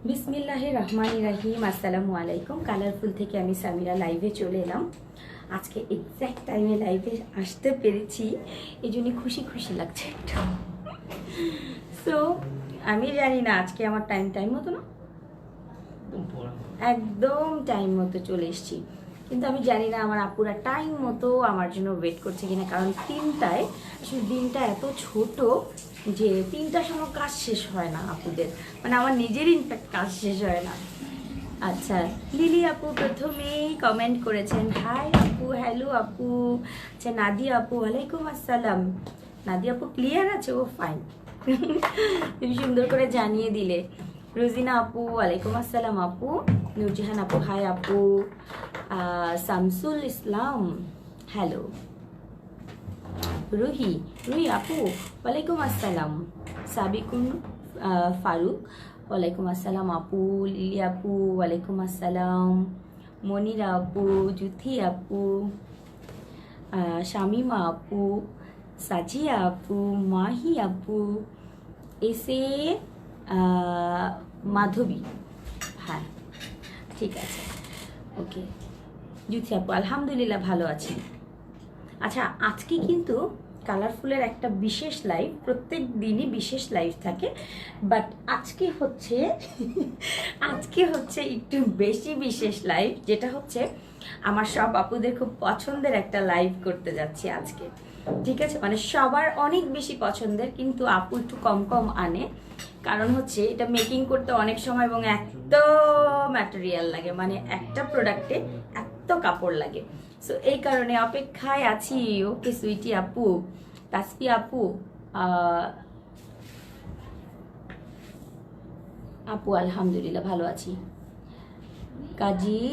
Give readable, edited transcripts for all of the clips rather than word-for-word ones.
বিসমিল্লাহির রহমানির রহিম। আসসালামু আলাইকুম। কালারফুল থেকে আমি সামিরা লাইভে চলে এলাম। আজকে এক্স্যাক্ট টাইমে লাইভে আসতে পেরেছি, এই জন্য খুশি খুশি লাগছে একটু। সো আমি জানি না আজকে আমার টাইম মতো না, একদম টাইম মতো চলে এসেছি, কিন্তু আমি জানি না আমার আপুরা টাইম মতো আমার জন্য ওয়েট করছে কিনা, কারণ 3টায় আসলে দিনটা এত ছোট যে 3টার সময় কাজ শেষ হয় না আপুদের, মানে আমার নিজেরই ইনফ্যাক্ট কাজ শেষ হয় না। আচ্ছা, লিলি আপু প্রথমেই কমেন্ট করেছেন, হাই আপু, হ্যালো আপু। আচ্ছা, নাদিয়া আপু ওয়ালাইকুম আসসালাম। নাদিয়া আপু ক্লিয়ার আছে? ও ফাইন, তুমি সুন্দর করে জানিয়ে দিলে। রোজিনা আপু ওয়ালাইকুম আসসালাম আপু। নুরজাহান আপু হাই আপু। শামসুল ইসলাম হ্যালো। রুহি আপু ওয়ালাইকুম আসসালাম। সাবিকুন ফারুক ওয়ালাইকুম আসসালাম আপু। লিলি আপু ওয়ালাইকুম আসসালাম। মনিরা আপু, জুথি আপু, শামিমা আপু, সাজিয়া আপু, মাহি আপু, এসে মাধবী, হ্যাঁ ঠিক আছে, ওকে। জুথি আপু আলহামদুলিল্লাহ ভালো আছি। আচ্ছা, আজকে কিন্তু কালারফুলের একটা বিশেষ লাইভ, প্রত্যেক দিনই বিশেষ লাইভ থাকে, বাট আজকে হচ্ছে একটু বেশি বিশেষ লাইভ, যেটা হচ্ছে আমার সব আপুদের খুব পছন্দের একটা লাইভ করতে যাচ্ছি আজকে, ঠিক আছে? মানে সবার অনেক বেশি পছন্দের, কিন্তু আপু একটু কম কম আনে, কারণ হচ্ছে এটা মেকিং করতে অনেক সময় এবং এত ম্যাটেরিয়াল লাগে, মানে একটা প্রোডাক্টে এত কাপড় লাগে। সো এই কারণে অপেক্ষায় আছি। ওকে সুইটি আপু, তাসফি আপু, আপু আলহামদুলিল্লাহ ভালো আছি। কাজী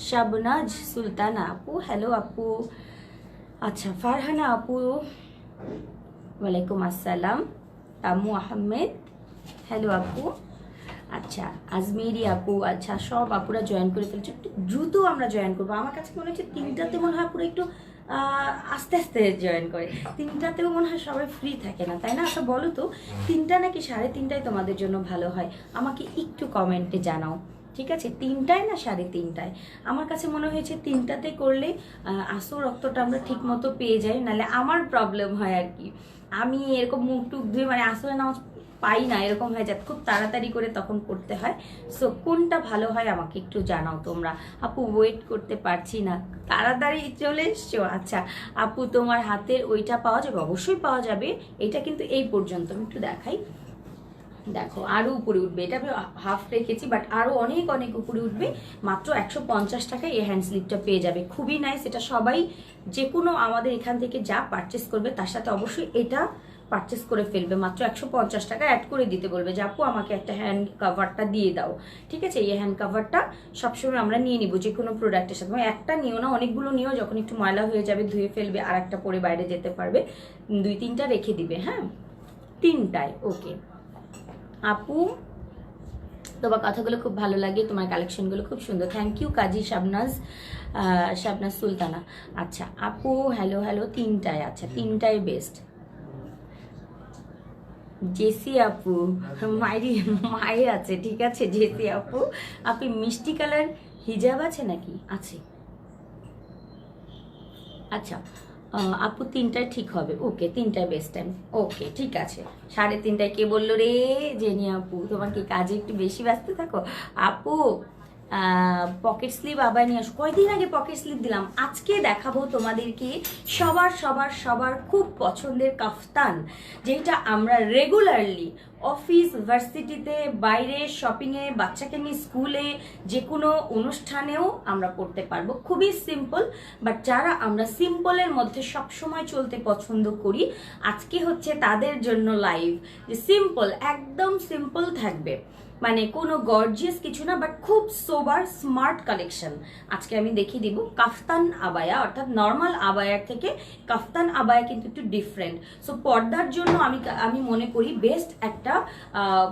শাবনাজ সুলতানা আপু হ্যালো আপু। আচ্ছা, ফারহানা আপু ওয়ালাইকুম আসসালাম। তামু আহমেদ হ্যালো আপু। আচ্ছা, আজমেরি আপু, আচ্ছা সব আপুরা জয়েন করে ফেলছে, একটু দ্রুত আমরা জয়েন করবো। আমার কাছে মনে হচ্ছে 3টাতে মনে হয় আপুরা একটু আস্তে আস্তে জয়েন করে, 3টাতেও মনে হয় সবাই ফ্রি থাকে না, তাই না? আচ্ছা বলো তো, 3টা নাকি 3:30টায় তোমাদের জন্য ভালো হয়? আমাকে একটু কমেন্টে জানাও, ঠিক আছে? 3টায় না 3:30টায়? আমার কাছে মনে হয়েছে 3টাতে করলে আসল রক্তটা আমরা ঠিক মতো পেয়ে যাই, নাহলে আমার প্রবলেম হয় আর কি। আমি এরকম মুখ টুক ধুয়ে মানে আসলে নামাজ পাই না, এরকম হয়ে যায়, খুব তাড়াতাড়ি করে তখন করতে হয়। সো কোনটা ভালো হয় আমাকে একটু জানাও তোমরা। আপু ওয়েট করতে পারছি না, তাড়াতাড়ি চলে এসছো। আচ্ছা আপু, তোমার হাতের ওইটা পাওয়া যাবে? অবশ্যই পাওয়া যাবে। এটা কিন্তু এই পর্যন্ত, আমি একটু দেখাই, দেখো আরো উপরে উঠবে। এটা আমি হাফ রেখেছি, বাট আরো অনেক অনেক উপরে উঠবে। মাত্র 150 টাকায় এই হ্যান্ড স্লিপটা পেয়ে যাবে, খুবই নাইস। এটা সবাই যে কোনো আমাদের এখান থেকে যা পারচেস করবে তার সাথে অবশ্যই এটা পারচেস করে ফেলবে। মাত্র 150 টাকা অ্যাড করে দিতে বলবে যে আপু আমাকে একটা হ্যান্ড কাভারটা দিয়ে দাও, ঠিক আছে? এই হ্যান্ড কাভারটা সবসময় আমরা নিয়ে নিব যে কোনো প্রোডাক্টের সাথে, মানে একটা নিও না, অনেকগুলো নিও, যখন একটু ময়লা হয়ে যাবে ধুয়ে ফেলবে, আর একটা পরে বাইরে যেতে পারবে, 2-3টা রেখে দিবে, হ্যাঁ 3টায়। ওকে আপু, তোমার কথাগুলো খুব ভালো লাগে, তোমার কালেকশনগুলো খুব সুন্দর, থ্যাংক ইউ। কাজী শাবনাজ সুলতানা। আচ্ছা আপু হ্যালো 3টায়, আচ্ছা 3টায় বেস্ট। জেসি আপু মায়ের আছে, ঠিক আছে জেসি আপু। আপনি মিষ্টি কালার হিজাব আছে নাকি? আছে। আচ্ছা আপু 3টায় ঠিক হবে, ওকে 3টায় বেস্ট টাইম, ওকে ঠিক আছে। 3:30টায় কে বললো রে? জেনি আপু, তোমার কি কাজে একটু বেশি ব্যস্ত থাকো? আপু পকেট স্লিপ আবার নিয়ে আসো। কয়দিন আগে পকেট স্লিপ দিলাম, আজকে দেখাবো তোমাদেরকে সবার সবার সবার খুব পছন্দের কাফতান, যেটা আমরা রেগুলারলি অফিস, ভার্সিটিতে, বাইরে, শপিংয়ে, বাচ্চাকে নিয়ে স্কুলে, যে কোনো অনুষ্ঠানেও আমরা পড়তে পারবো। খুবই সিম্পল, বাট যারা আমরা সিম্পলের মধ্যে সবসময় চলতে পছন্দ করি, আজকে হচ্ছে তাদের জন্য লাইভ, যে সিম্পল, একদম সিম্পল থাকবে, মানে কোনো গর্জিয়াস কিছু না, বাট খুব সোবার স্মার্ট কালেকশন আজকে আমি দেখিয়ে দিব। কাফতান আবায়া, অর্থাৎ নর্মাল আবায়ার থেকে কাফতান আবায়া কিন্তু একটু ডিফারেন্ট। সো পর্দার জন্য আমি মনে করি বেস্ট একটা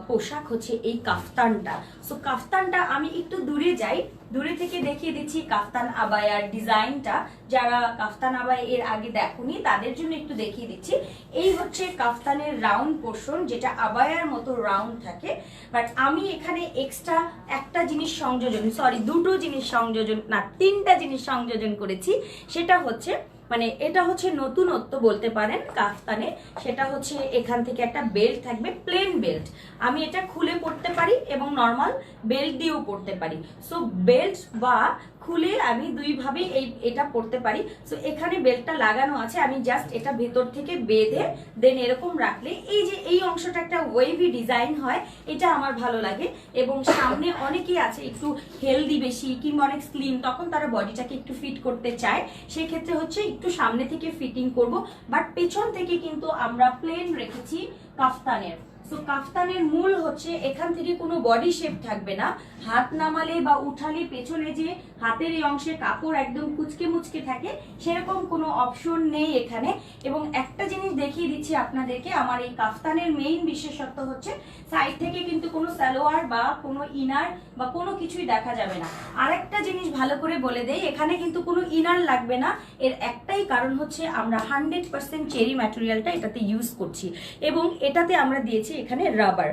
পোশাক হচ্ছে এই কাফতানটা। সো কাফতানটা আমি একটু দূরে যাই, দূরে থেকে দেখিয়ে দিচ্ছি কাফতান আবায়ার ডিজাইনটা। যারা কাফতান আবায়া এর আগে দেখোনি তাদের জন্য একটু দেখিয়ে দিচ্ছি। এই হচ্ছে কাফতানের রাউন্ড পোর্শন, যেটা আবায়ার মতো রাউন্ড থাকে, বাট আমি এখানে এক্সট্রা একটা জিনিস সংযোজন, সরি দুটো জিনিস সংযোজন না, তিনটা জিনিস সংযোজন করেছি। সেটা হচ্ছে মানে এটা হচ্ছে নতুনত্ব বলতে পারেন কাফতানে। সেটা হচ্ছে এখান থেকে একটা বেল্ট থাকবে, প্লেন বেল্ট। আমি এটা খুলে পরতে পারি এবং নর্মাল বেল্ট দিয়েও পরতে পারি। সো বেল্ট বা খুলে আমি দুইভাবে এটা পরতে পারি। সো এখানে বেল্টটা লাগানো আছে, আমি জাস্ট এটা ভেতর থেকে বেঁধে দেন এরকম রাখলে এই যে এই অংশটা একটা ওয়েভি ডিজাইন হয়, এটা আমার ভালো লাগে। এবং সামনে অনেকেই আছে একটু হেলদি বেশি কিংবা অনেক স্লিম, তখন তারা বডিটাকে একটু ফিট করতে চায়, সেক্ষেত্রে হচ্ছে একটু সামনে থেকে ফিটিং করব। বাট পেছন থেকে কিন্তু আমরা প্লেন রেখেছি কাফতানের। সো কাফতানের মূল হচ্ছে এখান থেকে কোনো বডি শেপ থাকবে না। হাত নামালে বা উঠালে পেছনে যে হাতের এই অংশে কাপড় একদম কুচকে মুচকে থাকে, সেরকম কোনো অপশন নেই এখানে। এবং একটা জিনিস দেখিয়ে দিচ্ছি আপনাদেরকে, আমার এই কাফতানের মেইন বিশেষত্ব হচ্ছে সাইড থেকে কিন্তু কোনো সালোয়ার বা কোনো ইনার বা কোনো কিছুই দেখা যাবে না। আরেকটা জিনিস ভালো করে বলে দেই, এখানে কিন্তু কোনো ইনার লাগবে না। এর একটাই কারণ হচ্ছে আমরা 100% চেরি ম্যাটেরিয়ালটা এটাতে ইউজ করছি, এবং এটাতে আমরা দিয়েছি এখানে রাবার।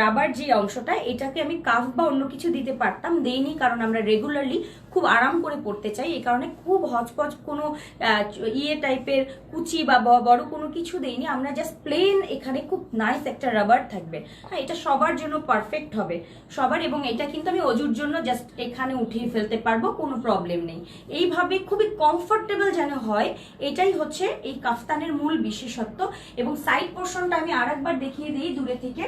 রাবার যে অংশটা, এটাকে আমি কাফ বা অন্য কিছু দিতে পারতাম, দেইনি, কারণ আমরা রেগুলারলি খুব আরাম করে পড়তে চাই। এই কারণে খুব হচপচ কোনো টাইপের কুচি বা বড় কোনো কিছু দেইনি, আমরা জাস্ট প্লেন এখানে খুব নাইস একটা রাবার থাকবে। হ্যাঁ, এটা সবার জন্য পারফেক্ট হবে, সবার। এবং এটা কিন্তু আমি অজুর জন্য জাস্ট এখানে উঠিয়ে ফেলতে পারবো, কোনো প্রবলেম নেই। এইভাবে খুবই কমফোর্টেবল যেন হয়, এটাই হচ্ছে এই কাফতানের মূল বিশেষত্ব। এবং সাইড পোর্শনটা আমি আরেকবার দেখিয়ে দিই দূরে থেকে।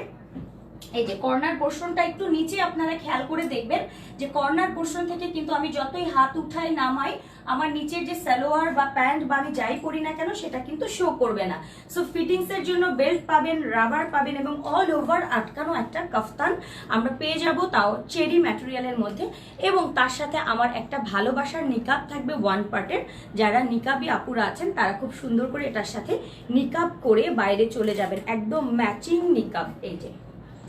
এই যে কর্নার পোর্শনটা একটু নিচে আপনারা খেয়াল করে দেখবেন যে কর্নার পোর্শন থেকে কিন্তু আমি যতই হাত উঠাই নামাই, আমার নিচের যে সালোয়ার বা প্যান্ট বা আমি যাই পরি না কেন, সেটা কিন্তু শো করবে না। সো ফিটিংস এর জন্য বেল্ট পাবেন, রাবার পাবেন, এবং অল ওভার আটকানো একটা কাফতান আমরা পেয়ে যাব, তাও চেরি ম্যাটেরিয়ালের মধ্যে। এবং তার সাথে আমার একটা ভালোবাসার নিকাব থাকবে ওয়ান পার্টের। যারা নিকাবি আপুরা আছেন তারা খুব সুন্দর করে এটার সাথে নিকাব করে বাইরে চলে যাবেন, একদম ম্যাচিং নিকাব। এই যে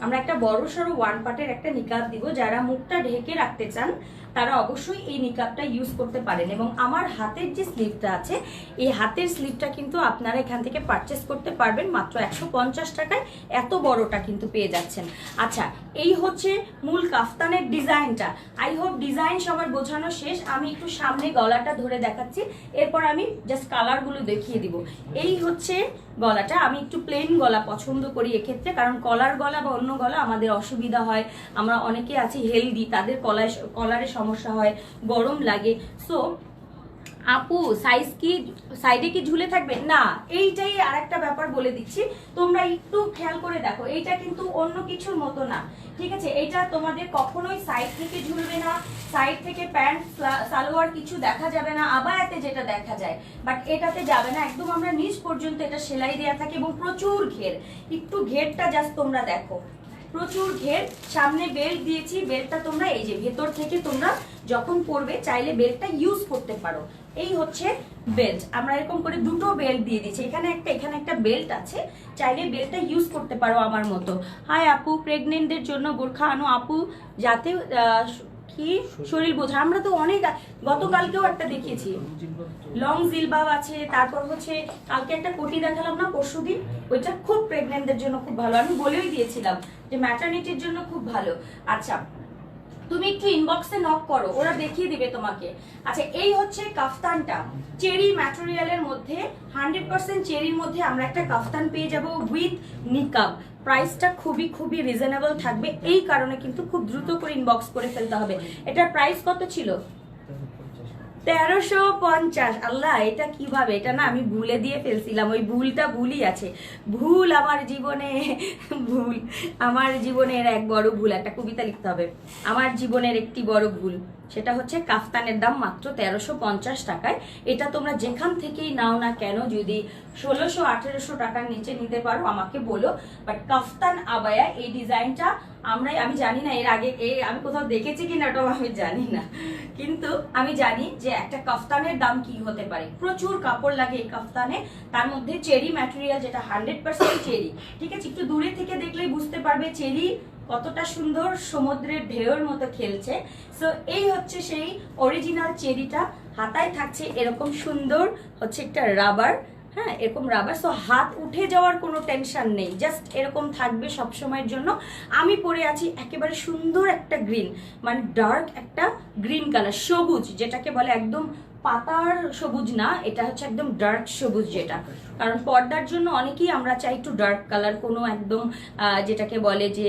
আমরা একটা বড় সড়ো ওয়ান পার্টের একটা নিকাব দিব। যারা মুখটা ঢেকে রাখতে চান তারা অবশ্যই এই নিকাবটা ইউজ করতে পারেন। এবং আমার হাতের যে স্লিভটা আছে, এই হাতের স্লিভটা কিন্তু আপনারা এখান থেকে পারচেস করতে পারবেন মাত্র 150 টাকায়। এত বড়টা কিন্তু পেয়ে যাচ্ছেন। আচ্ছা, এই হচ্ছে মূল কাফতানের ডিজাইনটা। আই হোপ ডিজাইন সবার বোঝানো শেষ। আমি একটু সামনে গলাটা ধরে দেখাচ্ছি, এরপর আমি জাস্ট কালারগুলো দেখিয়ে দিব। এই হচ্ছে গলাটা। আমি একটু প্লেন গলা পছন্দ করি এক্ষেত্রে, কারণ কলার গলা বা অন্য গলা আমাদের অসুবিধা হয়। আমরা অনেকে আছি হেলদি, তাদের কলারে সমস্যা হয়, গরম লাগে। সো আপু সাইজ কি সাইডে কি ঝুলে থাকবে না, এইটাই আর একটা ব্যাপার বলে দিচ্ছি, তোমরা একটু খেয়াল করে দেখো। এইটা কিন্তু অন্য কিছুর মতো না, ঠিক আছে? এটা তোমাদের কখনোই সাইড থেকে ঝুলবে না, সাইড থেকে প্যান্ট সালোয়ার কিছু দেখা যাবে না, আবায়াতে যেটা দেখা যায়, বাট এটাতে যাবে না। একদম আমরা নিচ পর্যন্ত এটা সেলাই দেওয়া থাকে এবং প্রচুর ঘের। একটু ঘেরটা জাস্ট তোমরা দেখো, প্রচুর ঘের। সামনে বেল্ট দিয়েছি, বেল্টটা তোমরা এই যে ভেতর থেকে তোমরা যখন পরবে চাইলে বেল্টটা ইউজ করতে পারো। এই হচ্ছে বেল্ট, আমরা এরকম করে দুটো বেল্ট দিয়ে দিচ্ছি, এখানে একটা বেল্ট আছে, চাইলে বেল্টটা ইউজ করতে পারো আমার মতো। হাই আপু, প্রেগনেন্টদের জন্য বোরখা আনো আপু, যাতে কি শরীর বোঝা। আমরা তো অনেক, গতকালকেও একটা দেখিয়েছি, লং জিলবাব আছে, তারপর হচ্ছে কালকে একটা কোটি দেখালাম না পরশুদিন, ওইটা খুব প্রেগনেন্টদের জন্য খুব ভালো। আমি বলেই দিয়েছিলাম যে ম্যাটারনিটির জন্য খুব ভালো। আচ্ছা, তুমি একটু ইনবক্সে নক করো, ওরা দেখিয়ে দিবে তোমাকে। আচ্ছা, এই হচ্ছে কাফতানটা চেরি ম্যাটেরিয়ালের মধ্যে, 100% চেরির মধ্যে আমরা একটা কাফতান পেয়ে যাব উইথ নিকাব। প্রাইসটা খুবই খুবই রিজনেবল থাকবে, এই কারণে কিন্তু খুব দ্রুত করে ইনবক্স করে ফেলতে হবে। এটার প্রাইস কত ছিল? 1350। আল্লাহ, এটা কিভাবে, এটা না আমি ভুলে দিয়ে ফেলছিলাম, ওই ভুলটা ভুলই আছে। ভুল আমার জীবনে, ভুল আমার জীবনের এক বড় ভুল। একটা কবিতা লিখতে হবে, আমার জীবনের একটি বড় ভুল। সেটা হচ্ছে কাফতানের দাম মাত্র 1350 টাকায়। এটা তোমরা যেখান থেকেই নাও না কেন, যদি 1600-1800 টাকার নিচে নিতে পারো আমাকে বলো। বাট কাফতান আবায়া এই ডিজাইনটা আমি জানি না এর আগে আমি কোথাও দেখেছি কিনা, ওটাও আমি জানি না, কিন্তু আমি জানি যে একটা কাফতানের দাম কি হতে পারে। প্রচুর কাপড় লাগে এই কাফতানে, তার মধ্যে চেরি ম্যাটেরিয়াল, যেটা 100% চেরি, ঠিক আছে? একটু দূরে থেকে দেখলেই বুঝতে পারবে চেরি কতটা সুন্দর সমুদ্রের ঢেউয়ের মতো খেলছে। সো এই হচ্ছে সেই অরিজিনাল চেরিটা। হাতায় থাকছে এরকম সুন্দর হচ্ছে একটা রাবার, হ্যাঁ এরকম রাবার। সো হাত উঠে যাওয়ার কোনো টেনশন নেই, জাস্ট এরকম থাকবে সব সময়ের জন্য। আমি পরে আছি একেবারে সুন্দর একটা গ্রিন, মানে ডার্ক একটা গ্রিন কালার, সবুজ যেটাকে বলে, একদম পাতার সবুজ না, এটা হচ্ছে একদম ডার্ক সবুজ যেটা। কারণ পর্দার জন্য অনেকেই আমরা চাই একটু ডার্ক কালার, কোনো একদম যেটাকে বলে যে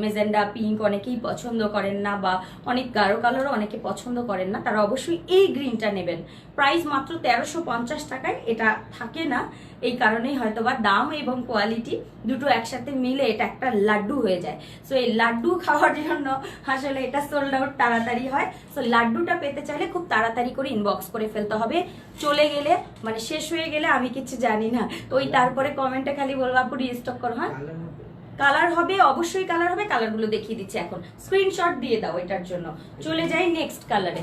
মেজেন্ডা পিঙ্ক অনেকেই পছন্দ করেন না, বা অনেক গাঢ় কালারও অনেকে পছন্দ করেন না, তারা অবশ্যই এই গ্রিনটা নেবেন। প্রাইস মাত্র 1350 টাকায়। এটা থাকে না, এই কারণেই হয়তোবা দাম এবং কোয়ালিটি দুটো একসাথে মিলে এটা একটা লাড্ডু হয়ে যায়। সো এই লাড্ডু খাওয়ার জন্য আসলে এটা সোল্ড আউট তাড়াতাড়ি হয়। সো লাড্ডুটা পেতে চাইলে খুব তাড়াতাড়ি করে ইনবক্স করে ফেলতে হবে। চলে গেলে মানে শেষ হয়ে গেলে আমি কিছু জানি না, ওই তারপরে কমেন্টে খালি বলবো আপু রিস্টক করো। হ্যাঁ কালার হবে, অবশ্যই কালার হবে, কালারগুলো দেখিয়ে দিচ্ছি এখন, স্ক্রিনশট দিয়ে দাও এটার জন্য। চলে যাই নেক্সট কালারে।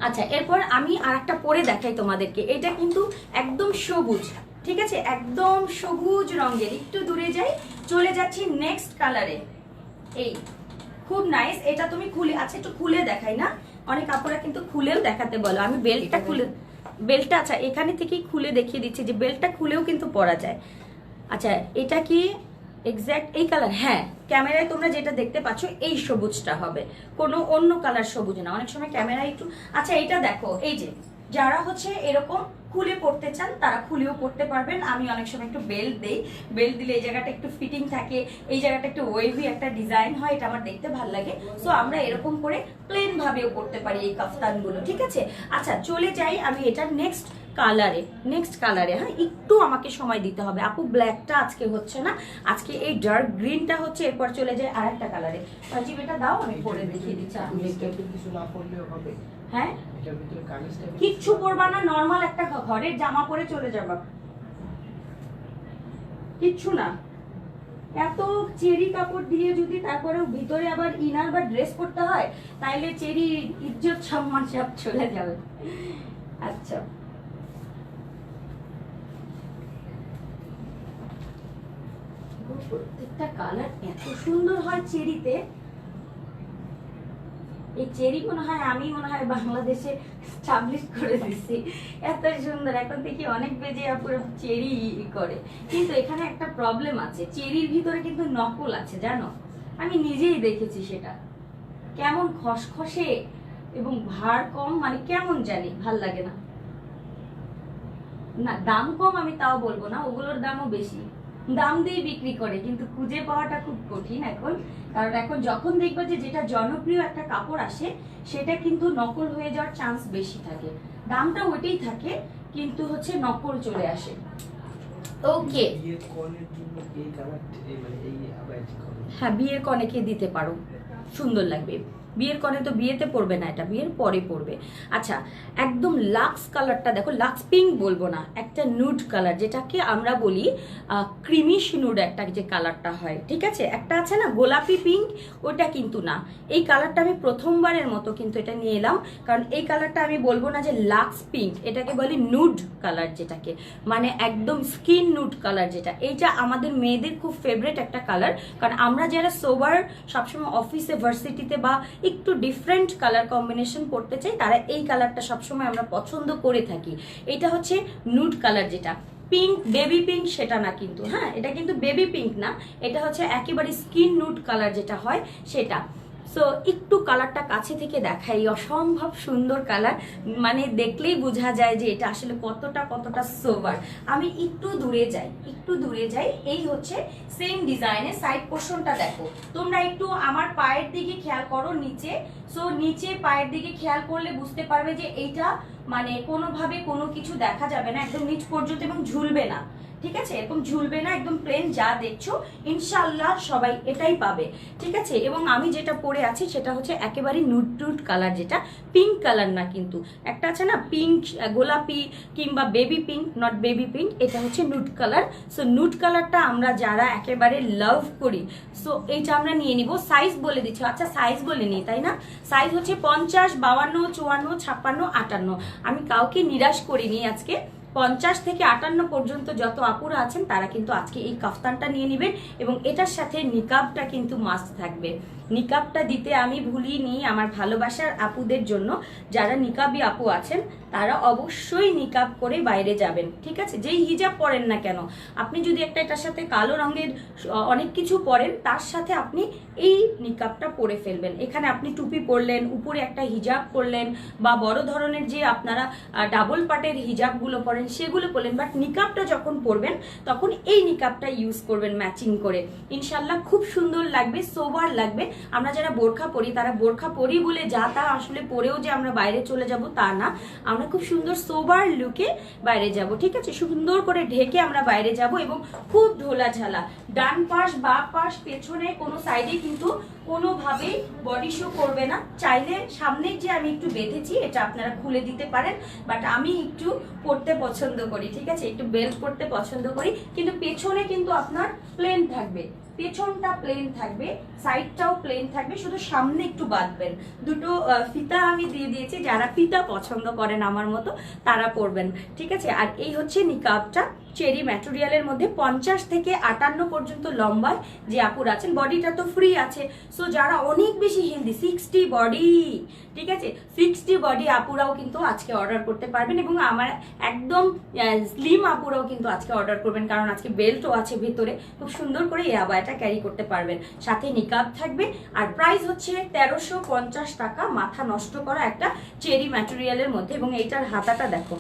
আচ্ছা এরপর আমি আর একটা পরে দেখাই তোমাদেরকে। এটা কিন্তু একদম সবুজ, ঠিক আছে, একদম সবুজ রঙের। একটু দূরে যাই, চলে যাচ্ছি নেক্সট কালারে। এই খুব নাইস। এটা তুমি খুলে, আচ্ছা একটু খুলে দেখাই না, অনেক আপুরা কিন্তু খুলেও দেখাতে বলো। আমি বেল্টটা খুলে, বেল্টটা আচ্ছা এখানে থেকেই খুলে দেখিয়ে দিচ্ছি যে বেল্টটা খুলেও কিন্তু পরা যায়। আচ্ছা এটা কি এক্স্যাক্ট এই কালার? হ্যাঁ ক্যামেরায় তোমরা যেটা দেখতে পাচ্ছ এই সবুজটা হবে, কোনো অন্য কালার সবুজ না। অনেক সময় ক্যামেরায় একটু, আচ্ছা এটা দেখো, এই যে যারা হচ্ছে এরকম খুলে পড়তে চান তারা খুলেও পড়তে পারবেন। আমি অনেক সময় একটু বেল্ট দেই, বেল্ট দিলে এই জায়গাটা একটু ফিটিং থাকে, এই জায়গাটা একটু ওয়েভি একটা ডিজাইন হয়, এটা আমার দেখতে ভালো লাগে। সো আমরা এরকম করে প্লেন ভাবেও পড়তে পারি এই কাফতানগুলো, ঠিক আছে। আচ্ছা চলে যাই আমি এটার নেক্সট কালারে, নেক্সট কালারে। হ্যাঁ একটু আমাকে সময় দিতে হবে আপু, ব্ল্যাকটা আজকে হচ্ছে না, আজকে এই ডার্ক গ্রিনটা হচ্ছে। এরপর চলে যায় আর একটা কালারে। সজীব এটা দাও, আমি পরে দেখিয়ে দিচ্ছি আপনাদেরকে। কিছু না পড়লেও হবে? হ্যাঁ এটার ভিতরে কামিজটা কিচ্ছু পরবা না, নরমাল একটা ঘরের জামা পরে চলে যাবা, কিচ্ছু না। এত চেরি কাপড় দিয়ে যদি তারপরে ভিতরে আবার ইনার বা ড্রেস পরতে হয়, তাইলে চেরি ইজ্জত সম্মান সব চলে যাবে। আচ্ছা প্রত্যেকটা কালার এত সুন্দর হয় চেরিতে। এই চেরি মনে হয় আমি বাংলাদেশে স্টাবলিশ করে দিচ্ছি, এত সুন্দর। এখন দেখি অনেক বেজে পুরো চেরি করে, কিন্তু এখানে একটা প্রবলেম আছে, চেরির ভিতরে কিন্তু নকল আছে জানো, আমি নিজেই দেখেছি। সেটা কেমন খসখসে এবং ভার কম, মানে কেমন জানি ভাল লাগে না। না দাম কম আমি তাও বলবো না, ওগুলোর দামও বেশি, দাম দিয়ে বিক্রি করে, কিন্তু খুঁজে পাওয়াটা খুব কঠিন এখন। কারণ এখন যখন দেখবে যে যেটা জনপ্রিয় একটা কাপড় আসে সেটা কিন্তু নকল হয়ে যাওয়ার চান্স বেশি থাকে, দামটা ওইটাই থাকে কিন্তু হচ্ছে নকল চলে আসে। ওকে হ্যাঁ বিয়ের কনেকে দিতে পারো, সুন্দর লাগবে। বিয়ের কনে তো বিয়েতে পড়বে না, এটা বিয়ের পরে পড়বে। আচ্ছা একদম লাক্স কালারটা দেখো, লাক্স পিঙ্ক বলবো না, একটা নুড কালার যেটাকে আমরা বলি ক্রিমিশ নুড, একটা যে কালারটা হয়, ঠিক আছে। একটা আছে না গোলাপি পিঙ্ক, ওটা কিন্তু না। এই কালারটা আমি প্রথমবারের মতো কিন্তু এটা নিয়ে এলাম, কারণ এই কালারটা আমি বলবো না যে লাক্স পিঙ্ক, এটাকে বলি নুড কালার, যেটাকে মানে একদম স্কিন নুড কালার, যেটা এইটা আমাদের মেয়েদের খুব ফেভারিট একটা কালার। কারণ আমরা যারা সোবার সবসময় অফিসে ভার্সিটিতে বা একটু ডিফারেন্ট কালার কম্বিনেশন করতে চাই, তারা এই কালারটা সবসময় আমরা পছন্দ করে থাকি। এটা হচ্ছে নুড কালার, যেটা পিঙ্ক বেবি পিঙ্ক সেটা না কিন্তু, হ্যাঁ এটা কিন্তু বেবি পিঙ্ক না, এটা হচ্ছে একেবারে স্কিন নুড কালার যেটা হয় সেটা। সো একটু কালারটা কাছে থেকে দেখাই, অসম্ভব সুন্দর কালার, মানে দেখলেই বোঝা যায় যে এটা আসলে কতটা সোবার। আমি একটু দূরে যাই, একটু দূরে যাই। এই হচ্ছে সেম ডিজাইনের সাইড পোর্শনটা দেখো তোমরা একটু আমার পায়ের দিকে খেয়াল করো নিচে। সো নিচে পায়ের দিকে খেয়াল করলে বুঝতে পারবে যে এইটা মানে কোনোভাবে কোনো কিছু দেখা যাবে না একদম নিচ পর্যন্ত, এবং ঝুলবে না, ঠিক আছে, এরকম ঝুলবে না, একদম প্লেন যা দেখছো ইনশাআল্লাহ সবাই এটাই পাবে, ঠিক আছে। এবং আমি যেটা পরে আছি সেটা হচ্ছে একেবারে নুড নুড কালার, যেটা পিঙ্ক কালার না কিন্তু, একটা আছে না পিঙ্ক গোলাপি কিংবা baby pink, not baby pink, এটা হচ্ছে নুড কালার। সো নুড কালারটা আমরা যারা একেবারে লাভ করি, সো এইটা আমরা নিয়ে নিব। সাইজ বলে দিচ্ছি, আচ্ছা সাইজ বলে নিই তাই না। সাইজ হচ্ছে 50, 52, 54, 56, 58। আমি কাউকে নিরাশ করিনি আজকে, 50 থেকে 58 পর্যন্ত যত আপুরা আছেন তারা কিন্তু আজকে এই কাফতানটা নিয়ে নেবেন এবং এটার সাথে নিকাবটা কিন্তু মাস্ট থাকবে। নিকাবটা দিতে আমি ভুলিনি আমার ভালোবাসার আপুদের জন্য, যারা নিকাবি আপু আছেন তারা অবশ্যই নিকাব করে বাইরে যাবেন, ঠিক আছে? যেই হিজাব পরেন না কেন, আপনি যদি একটা এটার সাথে কালো রঙের অনেক কিছু পরেন, তার সাথে আপনি এই নিকাবটা পরে ফেলবেন। এখানে আপনি টুপি পরলেন, উপরে একটা হিজাব পরলেন, বা বড় ধরনের যে আপনারা ডাবল পাটের হিজাবগুলো পরেন সেগুলো পরলেন, বাট নিকাবটা যখন পরবেন তখন এই নিকাবটা ইউজ করবেন ম্যাচিং করে। ইনশাল্লাহ খুব সুন্দর লাগবে, সোবার লাগবে। আমরা যারা বোরখা পরি তারা বোরখা পরি বলে যা তা আসলে পরেও যে আমরা বাইরে চলে যাব তা না, আমরা খুব সুন্দর সোবার লুকে বাইরে যাব, ঠিক আছে? সুন্দর করে ঢেকে আমরা বাইরে যাব এবং খুব ঢোলাঝালা, ডান পাশ বা পাশ পেছনে কোনো সাইডে কিন্তু কোনোভাবেই বডি শো করবে না। চাইলে সামনের যে আমি একটু বেঁধেছি এটা আপনারা খুলে দিতে পারেন, বাট আমি একটু পরতে পছন্দ করি, ঠিক আছে? একটু বেল্ট পরতে পছন্দ করি, কিন্তু পেছনে কিন্তু আপনার প্লেন থাকবে, পেছনটা প্লেন থাকবে, সাইডটাও প্লেন থাকবে, শুধু সামনে একটু বাঁধবেন। দুটো ফিতা আমি দিয়ে দিয়েছি, যারা ফিতা পছন্দ করেন আমার মতো তারা পরবেন, ঠিক আছে? আর এই হচ্ছে নিকাবটা চেরি ম্যাটেরিয়ালের মধ্যে 50 থেকে 58 পর্যন্ত লম্বায় যে আপুর আছেন, বডিটা তো ফ্রি আছে। সো যারা অনেক বেশি হেলদি 60 বডি, ঠিক আছে, 60 বডি আপুরাও কিন্তু আজকে অর্ডার করতে পারবেন এবং আমার একদম স্লিম আপুরাও কিন্তু আজকে অর্ডার করবেন, কারণ আজকে বেল্টও আছে ভেতরে, খুব সুন্দর করে এই আবায়াটা ক্যারি করতে পারবেন, সাথে নিকাব থাকবে। আর প্রাইস হচ্ছে 1350 টাকা, মাথা নষ্ট করা একটা চেরি ম্যাটেরিয়ালের মধ্যে। এবং এইটার হাতাটা দেখো,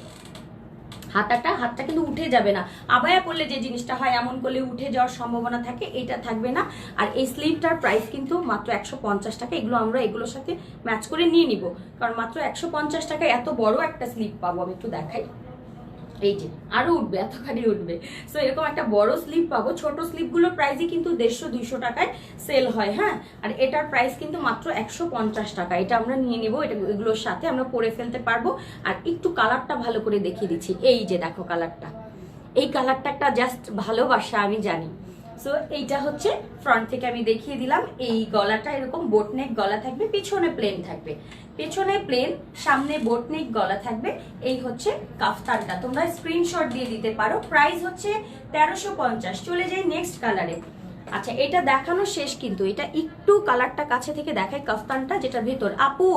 হাতটা কিন্তু উঠে যাবে না। আবায়া পরলে যে জিনিসটা হয় এমন করলে উঠে যাওয়ার সম্ভাবনা থাকে, এটা থাকবে না। আর এই স্লিভটার প্রাইস কিন্তু মাত্র 150 টাকা। এগুলো আমরা এগুলোর সাথে ম্যাচ করে নিয়ে নিব, কারণ মাত্র 150 টাকায় এত বড় একটা স্লিভ পাবো। আমি একটু দেখাই, এই যে আরো উঠবে, এতখানি উঠবে। সো এরকম একটা বড় স্লিভ পাবো। ছোট স্লিভগুলোর প্রাইসই কিন্তু 150-200 টাকায় সেল হয়, হ্যাঁ। আর এটার প্রাইস কিন্তু মাত্র 150 টাকা। এটা আমরা নিয়ে নিব, এটা এগুলোর সাথে আমরা পরে ফেলতে পারবো। আর একটু কালারটা ভালো করে দেখিয়ে দিচ্ছি, এই যে দেখো কালারটা, এই কালারটা একটা জাস্ট ভালোবাসা, আমি জানি। সো এইটা হচ্ছে ফ্রন্ট থেকে আমি দেখিয়ে দিলাম। এই গলাটা এরকম বোটনেক গলা থাকবে, পিছনে প্লেন থাকবে, পেছনে প্লেন, সামনে বোটনেক গলা থাকবে। এই হচ্ছে কাফতানটা, তোমরা স্ক্রিনশট দিয়ে দিতে পারো। প্রাইস হচ্ছে 1350। চলে যাই নেক্সট কালারে। আচ্ছা, এটা দেখানো শেষ, কিন্তু এটা একটু কালারটা কাছে থেকে দেখাই। কাফতানটা যেটা ভেতর, আপু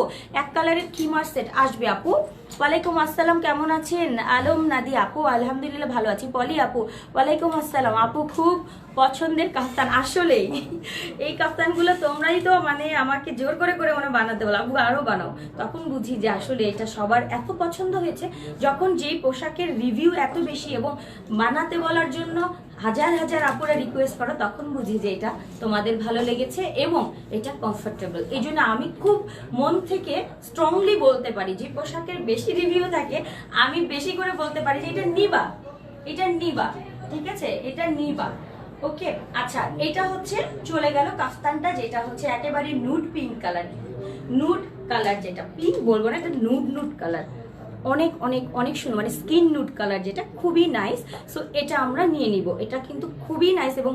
এক কালারের কিমার সেট আসবে আপু। ওয়ালাইকুম আসসালাম, কেমন আছেন? আলম নাদি আপু, আলহামদুলিল্লাহ ভালো আছি। পলি আপু, ওয়ালাইকুম আসসালাম আপু, খুব পছন্দের কাফতান। আসলেই এই কাফতানগুলো তোমরাই তো মানে আমাকে জোর করে করে মনে বানাতে বলো, আপু আরো বানাও। তখন বুঝি যে আসলে এটা সবার এত পছন্দ হয়েছে। যখন যেই পোশাকের রিভিউ এত বেশি এবং বানাতে বলার জন্য হাজার হাজার আপুরা রিকোয়েস্ট করো, তখন বুঝি যে এটা তোমাদের ভালো লেগেছে এবং এটা কমফোর্টেবল। এই জন্য আমি খুব মন থেকে স্ট্রংলি বলতে পারি, যে পোশাকের বেশি রিভিউ থাকে আমি বেশি করে বলতে পারি যে এটা নিবা, এটা নিবা, ঠিক আছে, এটা নিবা। ওকে, আচ্ছা, এটা হচ্ছে চলে গেল কাফতানটা, যেটা হচ্ছে একেবারে nude pink colour. Nude colour, যেটা পিঙ্ক বলবো না, এটা নুড নুড কালার, অনেক অনেক অনেক সুন্দর, মানে স্কিন নুড কালার, যেটা খুবই নাইস। সো এটা আমরা নিয়ে নিব, এটা কিন্তু খুবই নাইস। এবং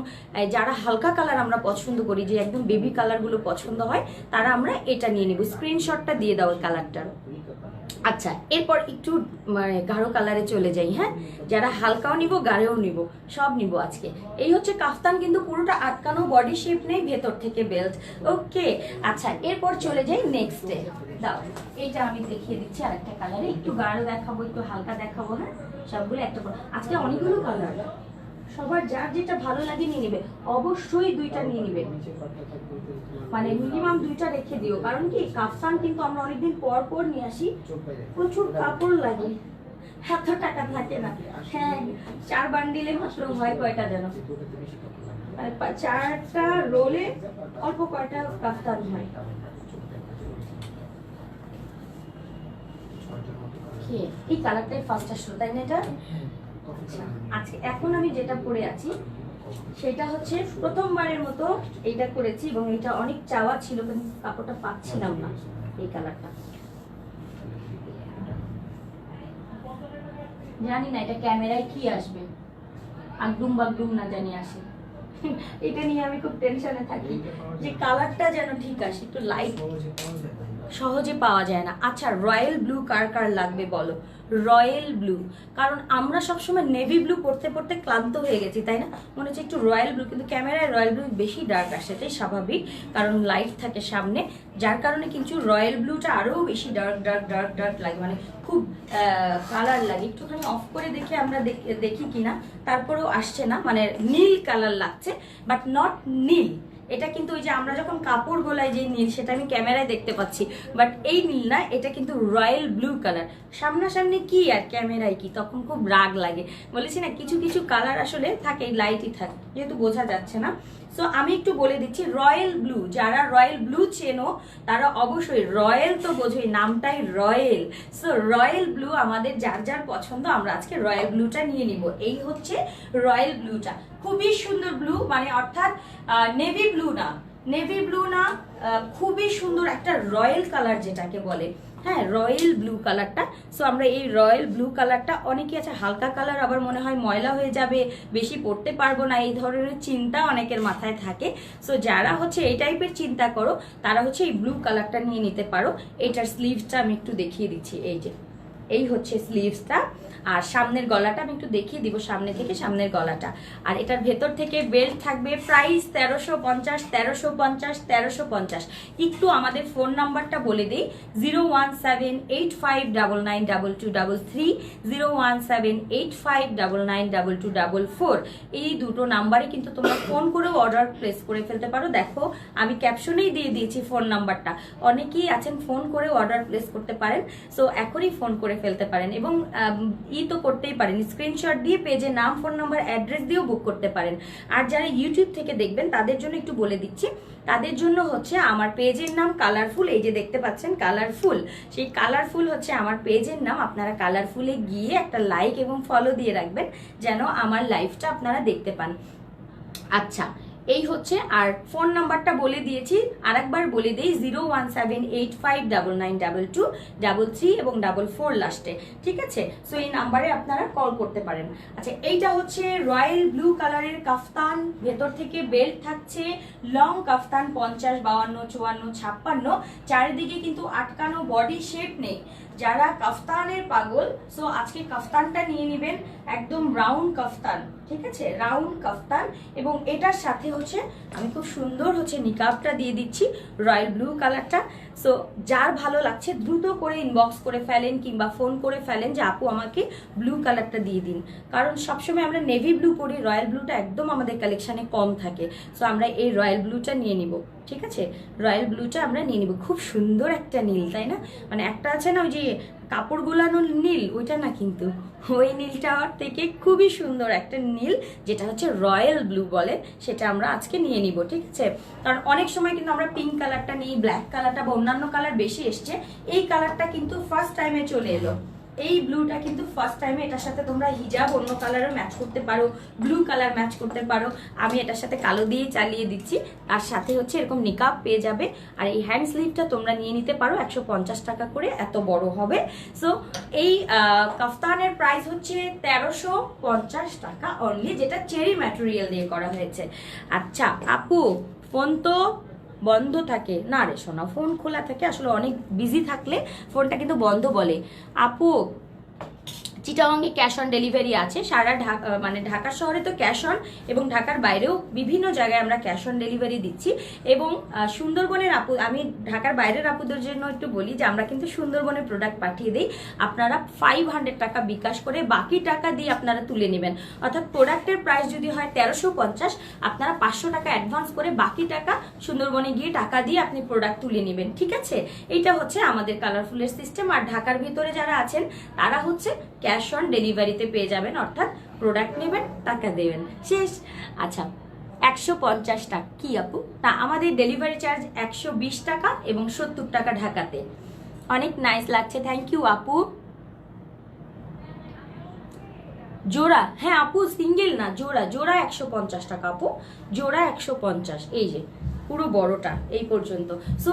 যারা হালকা কালার আমরা পছন্দ করি, যে একদম বেবি কালারগুলো পছন্দ হয়, তারা আমরা এটা নিয়ে নিব। স্ক্রিনশটটা দিয়ে দাও কালারটার। আচ্ছা, এরপর একটু মানে গাঢ় কালারে চলে যাই, হ্যাঁ। যারা হালকাও নিব, গাঢ়ও নিব, সব নিব আজকে। এই হচ্ছে কাফতান, কিন্তু পুরোটা আটকানো, বডি শেপ নেই, ভেতর থেকে বেল্ট। ওকে, আচ্ছা, এরপর চলে যাই নেক্সটে। দাও, এইটা আমি দেখিয়ে দিচ্ছি আরেকটা কালারে, একটু গাঢ় দেখাবো, একটু হালকা দেখাবো, হ্যাঁ, সবগুলো একটা করে। আজকে অনেকগুলো কালার, সবার যার যেটা ভালো লাগে নিয়ে নেবে। অবশ্যই দুইটা নিয়ে নেবে, মানে মিনিমাম দুইটা রেখে দিও, কারণ কি কাফতান কিন্তু আমরা অনেকদিন পর পর নিয়ে আসি, প্রচুর কাপড় লাগে, এত টাকা থাকে না। হ্যাঁ, 4 বান্ডিলে মাত্র হয় কয়টা যেন, 4টা রোলে অল্প কয়টা কাফতান হয়। এই কালারটাই ফার্স্ট আসলো, তাই না? এটা আচ্ছা, এখন আমি যেটা পরে আছি সেটা হচ্ছে প্রথমবারের মতো এইটা করেছি, এবং এটা অনেক চাওয়া ছিল, কিন্তু কাপড়টা পাচ্ছিলাম না। এই কালারটা জানি না এটা ক্যামেরায় কি আসবে, আগডুম বাগডুম না জানি আসে। এটা নিয়ে আমি খুব টেনশনে থাকি যে কালারটা যেন ঠিক আসে, একটু লাইট সহজে পাওয়া যায় না। আচ্ছা, রয়্যাল ব্লু কার কার লাগবে বলো? রয়্যাল ব্লু, কারণ আমরা সবসময় নেভি ব্লু পড়তে পড়তে ক্লান্ত হয়ে গেছি, তাই না? মনে হচ্ছে একটু রয়্যাল ব্লু, কিন্তু ক্যামেরায় রয়্যাল ব্লু বেশি ডার্ক আসে, এটাই স্বাভাবিক, কারণ লাইট থাকে সামনে, যার কারণে কিন্তু রয়্যাল ব্লুটা আরও বেশি ডার্ক ডার্ক ডার্ক ডার্ক লাগে, মানে খুব কালার লাগে। একটুখানি অফ করে দেখে আমরা দেখি কিনা, তারপরেও আসছে না, মানে নীল কালার লাগছে, বাট নট নীল। এটা কিন্তু ওই যে আমরা যখন কাপড় গোলায় যে নীল, সেটা আমি ক্যামেরায় দেখতে পাচ্ছি, বাট এই নীল না, এটা কিন্তু রয়্যাল ব্লু কালার। সামনাসামনি কি আর ক্যামেরায় কি, তখন খুব রাগ লাগে। বলেছি না, কিছু কিছু কালার আসলে থাকে, লাইটই থাকে, যেহেতু বোঝা যাচ্ছে না। সো আমি একটু বলে দিচ্ছি, রয়্যাল ব্লু, যারা রয়্যাল ব্লু চেনো তারা অবশ্যই, রয়্যাল তো বোঝোই, নামটাই রয়্যাল। সো রয়্যাল ব্লু আমাদের যার যার পছন্দ, আমরা আজকে রয়্যাল ব্লুটা নিয়ে নিব। এই হচ্ছে রয়্যাল ব্লুটা, খুবই সুন্দর ব্লু, মানে অর্থাৎ নেভি ব্লু না, নেভি ব্লু না, খুবই সুন্দর একটা রয়্যাল কালার যেটাকে বলে, হ্যাঁ, রয়্যাল ব্লু কালারটা। সো আমরা এই রয়্যাল ব্লু কালারটা, অনেকে আছে হালকা কালার, আবার মনে হয় ময়লা হয়ে যাবে, বেশি পড়তে পারবো না, এই ধরনের চিন্তা অনেকের মাথায় থাকে। সো যারা হচ্ছে এই টাইপের চিন্তা করো, তারা হচ্ছে এই ব্লু কালারটা নিয়ে নিতে পারো। এইটার স্লিভসটা আমি একটু দেখিয়ে দিচ্ছি, এই যে এই হচ্ছে স্লিভসটা, আর সামনের গলাটা আমি একটু দেখিয়ে দিব, সামনে থেকে সামনের গলাটা। আর এটার ভেতর থেকে বেল্ট থাকবে। প্রাইস 1350, 1350, 1350। একটু আমাদের ফোন নাম্বারটা বলে দিই, 01785992233, 01785992244। এই দুটো নাম্বারে কিন্তু তোমরা ফোন করেও অর্ডার প্লেস করে ফেলতে পারো। দেখো আমি ক্যাপশনেই দিয়ে দিয়েছি ফোন নাম্বারটা, অনেকেই আছেন ফোন করে অর্ডার প্লেস করতে পারেন। সো এখনই ফোন করে ফেলতে পারেন, এবং তো করতেই পারেন, স্ক্রিনশট দিয়ে পেজে নাম, ফোন নাম্বার, অ্যাড্রেস দিয়েও বুক করতে পারেন। আর যারা ইউটিউব থেকে দেখবেন তাদের জন্য একটু বলে দিচ্ছি, তাদের জন্য হচ্ছে আমার পেজের নাম কালারফুল, এই যে দেখতে পাচ্ছেন কালারফুল, সেই কালারফুল হচ্ছে আমার পেজের নাম। আপনারা কালারফুলে গিয়ে একটা লাইক এবং ফলো দিয়ে রাখবেন, যেন আমার লাইভটা আপনারা দেখতে পান। আচ্ছা, এই হচ্ছে, আর ফোন নাম্বারটা বলে দিয়েছি, আরেকবার বলে দিই, 01785992233 এবং 44 লাস্টে, ঠিক আছে? সো এই নাম্বারে আপনারা কল করতে পারেন। আচ্ছা, এইটা হচ্ছে রয়্যাল ব্লু কালারের কাফতান, ভেতর থেকে বেল্ট থাকছে, লং কাফতান, 50, 52, 54, 56, চারিদিকে কিন্তু আটকানো, বডি শেপ নেই। যারা কাফতানের পাগল, সো আজকে কাফতানটা নিয়ে নেবেন, একদম রাউন্ড কাফতান, ঠিক আছে? রাউন্ড কাফতান, এবং এটার সাথে হচ্ছে আমি খুব সুন্দর হচ্ছে নিকাবটা দিয়ে দিচ্ছি, রয়্যাল ব্লু কালারটা। সো যার ভালো লাগছে দ্রুত করে ইনবক্স করে ফেলেন, কিংবা ফোন করে ফেলেন যে আপু আমাকে ব্লু কালারটা দিয়ে দিন, কারণ সবসময় আমরা নেভি ব্লু পরি, রয়্যাল ব্লুটা একদম আমাদের কালেকশানে কম থাকে। সো আমরা এই রয়্যাল ব্লুটা নিয়ে নিব, ঠিক আছে? রয়্যাল ব্লুটা আমরা নিয়ে নিব, খুব সুন্দর একটা নীল, তাই না? মানে একটা আছে না ওই যে কাপড় গোলানো নীল, ওইটা না, কিন্তু ওই নীলটার থেকে খুবই সুন্দর একটা নীল, যেটা হচ্ছে রয়্যাল ব্লু বলে, সেটা আমরা আজকে নিয়ে নিব, ঠিক আছে? কারণ অনেক সময় কিন্তু আমরা পিঙ্ক কালারটা নিই, ব্ল্যাক কালারটা বা অন্যান্য কালার বেশি এসছে, এই কালারটা কিন্তু ফার্স্ট টাইমে চলে এলো। এই ব্লুটা কিন্তু ফার্স্ট টাইমে, এটার সাথে তোমরা হিজাব অন্য কালারও ম্যাচ করতে পারো, ব্লু কালার ম্যাচ করতে পারো। আমি এটার সাথে কালো দিয়ে চালিয়ে দিচ্ছি, তার সাথে হচ্ছে এরকম নিকাব পেয়ে যাবে। আর এই হ্যান্ড স্লিভটা তোমরা নিয়ে নিতে পারো 150 টাকা করে, এত বড় হবে। সো এই কাফতানের প্রাইস হচ্ছে 1350 টাকা অনলি, যেটা চেরি ম্যাটেরিয়াল দিয়ে করা হয়েছে। আচ্ছা আপু, ফোন তো বন্ধ থাকে না রে সোনা, ফোন খোলা থাকে, আসলে অনেক বিজি থাকলে ফোনটা কিন্তু বন্ধ বলে। আপু, চিটাগাংয়ে ক্যাশ অন ডেলিভারি আছে, সারা ঢাকা, মানে ঢাকা শহরে তো ক্যাশ অন, এবং ঢাকার বাইরেও বিভিন্ন জায়গায় আমরা ক্যাশ অন ডেলিভারি দিচ্ছি। এবং সুন্দরবনের আপু, আমি ঢাকার বাইরের আপুদের জন্য একটু বলি যে আমরা কিন্তু সুন্দরবনের প্রোডাক্ট পাঠিয়ে দিই, আপনারা 500 টাকা বিকাশ করে বাকি টাকা দিয়ে আপনারা তুলে নেবেন। অর্থাৎ প্রোডাক্টের প্রাইস যদি হয় 1350, আপনারা 500 টাকা অ্যাডভান্স করে বাকি টাকা সুন্দরবনে গিয়ে টাকা দিয়ে আপনি প্রোডাক্ট তুলে নেবেন, ঠিক আছে? এইটা হচ্ছে আমাদের কালারফুলের সিস্টেম। আর ঢাকার ভিতরে যারা আছেন তারা হচ্ছে ক্যাশ অন ডেলিভারিতে পেয়ে যাবেন, অর্থাৎ প্রোডাক্ট নেবেন, টাকা দেবেন, শেষ। আচ্ছা, 150 টাকা কি আপু? না, আমাদের ডেলিভারি চার্জ 120 টাকা এবং 70 টাকা ঢাকাতে। অনেক নাইস লাগছে, থ্যাংক ইউ আপু। জোড়া, হ্যাঁ আপু, সিঙ্গেল না, জোড়া, জোড়া 150 টাকা আপু, জোড়া 150। এই যে পুরো বড়টা এই পর্যন্ত। সো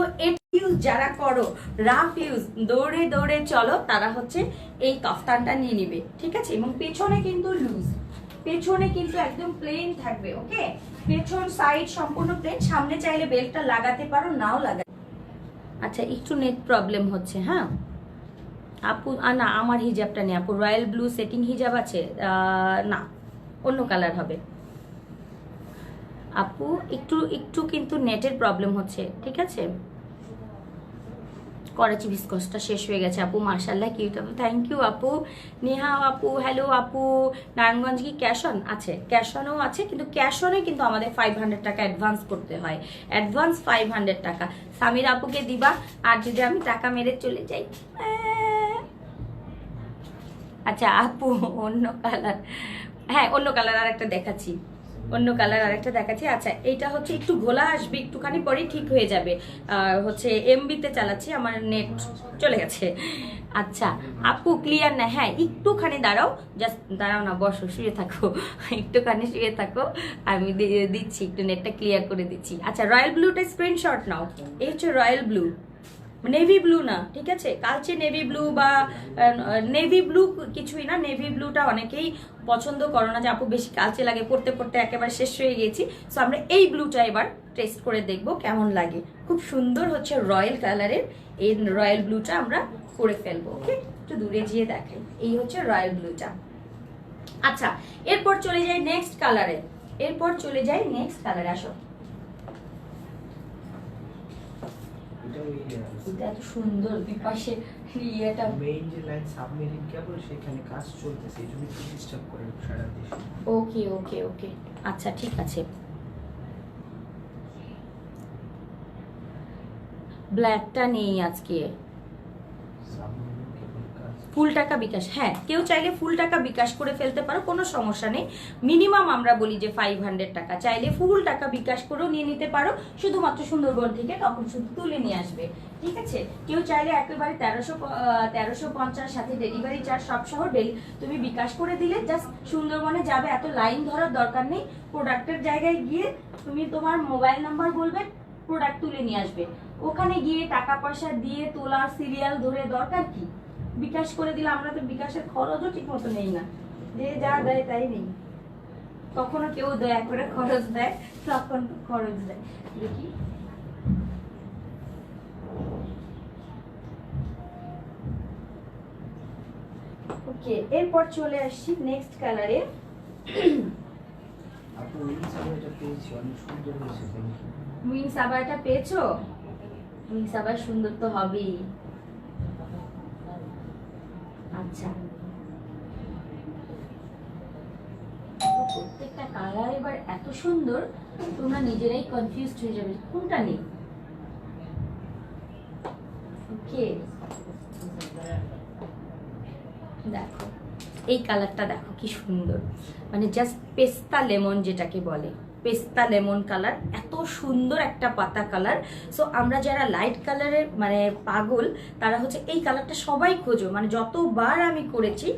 ইউজ যারা করো, রাফ ইউজ, দৌড়ে দৌড়ে চলো, তারা হচ্ছে এই কাফতানটা নিয়ে নিবে, ঠিক আছে? এবং পেছনে কিন্তু লুজ, পেছনে কিন্তু একদম প্লেন থাকবে, ওকে? পেছন সাইড সম্পূর্ণ প্লেন, সামনে চাইলে বেল্টটা লাগাতে পারো, নাও লাগাতে। আচ্ছা একটু নেট প্রবলেম হচ্ছে, হ্যাঁ আপু। না আমার হিজাবটা নেই আপু, রয়্যাল ব্লু সেটিং হিজাব আছে, না অন্য কালার হবে আপু। একটু একটু কিন্তু নেটের প্রবলেম হচ্ছে, ঠিক আছে। করাচি ভিসকসটা শেষ হয়ে গেছে আপু, মার্শাল্লাহ কিউট আপু, থ্যাংক ইউ আপু। নেহা আপু হ্যালো আপু। নারায়ণগঞ্জ কি ক্যাশ অন আছে? ক্যাশ অনও আছে, কিন্তু ক্যাশ অনে কিন্তু আমাদের 500 টাকা অ্যাডভান্স করতে হয়, অ্যাডভান্স 500 টাকা। সামির আপুকে দিবা, আর যদি আমি টাকা মেরে চলে যাই। আচ্ছা আপু অন্য কালার, হ্যাঁ অন্য কালার আর একটা দেখাচ্ছি, অন্য কালার আরেকটা দেখাচ্ছি। আচ্ছা এটা হচ্ছে একটু ঘোলা আসবে, একটুখানি পরেই ঠিক হয়ে যাবে। হচ্ছে এমবিতে চালাচ্ছি, আমার নেট চলে গেছে। আচ্ছা আপু ক্লিয়ার না? হ্যাঁ একটুখানি দাঁড়াও, জাস্ট দাঁড়াও না, বসো, শুয়ে থাকো, একটুখানি শুয়ে থাকো, আমি দিচ্ছি, একটু নেটটা ক্লিয়ার করে দিচ্ছি। আচ্ছা রয়্যাল ব্লুটা স্ক্রিনশট নাও, এই হচ্ছে রয়্যাল ব্লু, নেভি ব্লু না, ঠিক আছে, কালচে নেভি ব্লু বা নেভি ব্লু কিছুই না। নেভি ব্লুটা অনেকেই পছন্দ করো না, যে আপু বেশি কালচে লাগে, পড়তে পড়তে একেবারে শেষ হয়ে গেছি। সো আমরা এই ব্লুটা এবার টেস্ট করে দেখব কেমন লাগে। খুব সুন্দর হচ্ছে রয়্যাল কালারের এই রয়্যাল ব্লুটা আমরা করে ফেলবো। ওকে একটু দূরে গিয়ে দেখাই, এই হচ্ছে রয়্যাল ব্লুটা। আচ্ছা এরপর চলে যাই নেক্সট কালারে, এরপর চলে যাই নেক্সট কালারে। আসো, এটা এত সুন্দর, দুই পাশে ইয়েটা, মেইন যে লাইন সাবমেরিন কেবল সেখানে কাজ চলতেছে, এই জন্য একটু ডিস্টার্ব করে সারা দেশে। ওকে ওকে ওকে, আচ্ছা ঠিক আছে। ব্ল্যাকটা নেই আজকে। সাবমেরিন কেবল কাজ ফুল টাকা বিকাশ, হ্যাঁ কেউ চাইলে ফুল টাকা বিকাশ করে ফেলতে পারো, কোনো সমস্যা নেই। মিনিমাম আমরা বলি যে 500 টাকা, চাইলে ফুল টাকা বিকাশ করেও নিয়ে নিতে পারো, শুধুমাত্র সুন্দরবন থেকে তখন শুধু তুলে নিয়ে আসবে, ঠিক আছে। কেউ চাইলে একেবারে 1350 সাথে ডেলিভারি চার্জ সব সহ তুমি বিকাশ করে দিলে, জাস্ট সুন্দরবনে যাবে, এত লাইন ধরার দরকার নেই। প্রোডাক্টের জায়গায় গিয়ে তুমি তোমার মোবাইল নাম্বার বলবে, প্রোডাক্ট তুলে নিয়ে আসবে, ওখানে গিয়ে টাকা পয়সা দিয়ে তোলার সিরিয়াল ধরে দরকার কি? বিকাশ করে দিলে, আমরা তো বিকাশের খরচও ঠিক মতো নেই না, যে যা দেয় তাই নেই। কখনো কেউ দয়া করে খরচ দেয়, তখন খরচ দেয়। দেখি ওকে, এরপর চলে আসছি নেক্সট কালারে। আপু উইংস আমি এটা পেয়েছি, অনেক সুন্দর হয়েছে, থ্যাংক ইউ। উইংস আবারটা পেয়েছো? উইংস আবার সুন্দর তো হবেই। আচ্ছা প্রত্যেকটা কালার এবার এত সুন্দর, তোমরা নিজেরাই কনফিউজড হয়ে যাবে কোনটা নেই। ওকে দেখো এই কালারটা দেখো কি সুন্দর, মানে জাস্ট পেস্তা লেমন যেটাকে বলে, পেস্তা লেমন কালার, এত সুন্দর একটা পাতা কালার। সো আমরা যারা লাইট কালারের মানে পাগল, তারা হচ্ছে এই কালারটা সবাই খোঁজো, মানে যতবার আমি করেছি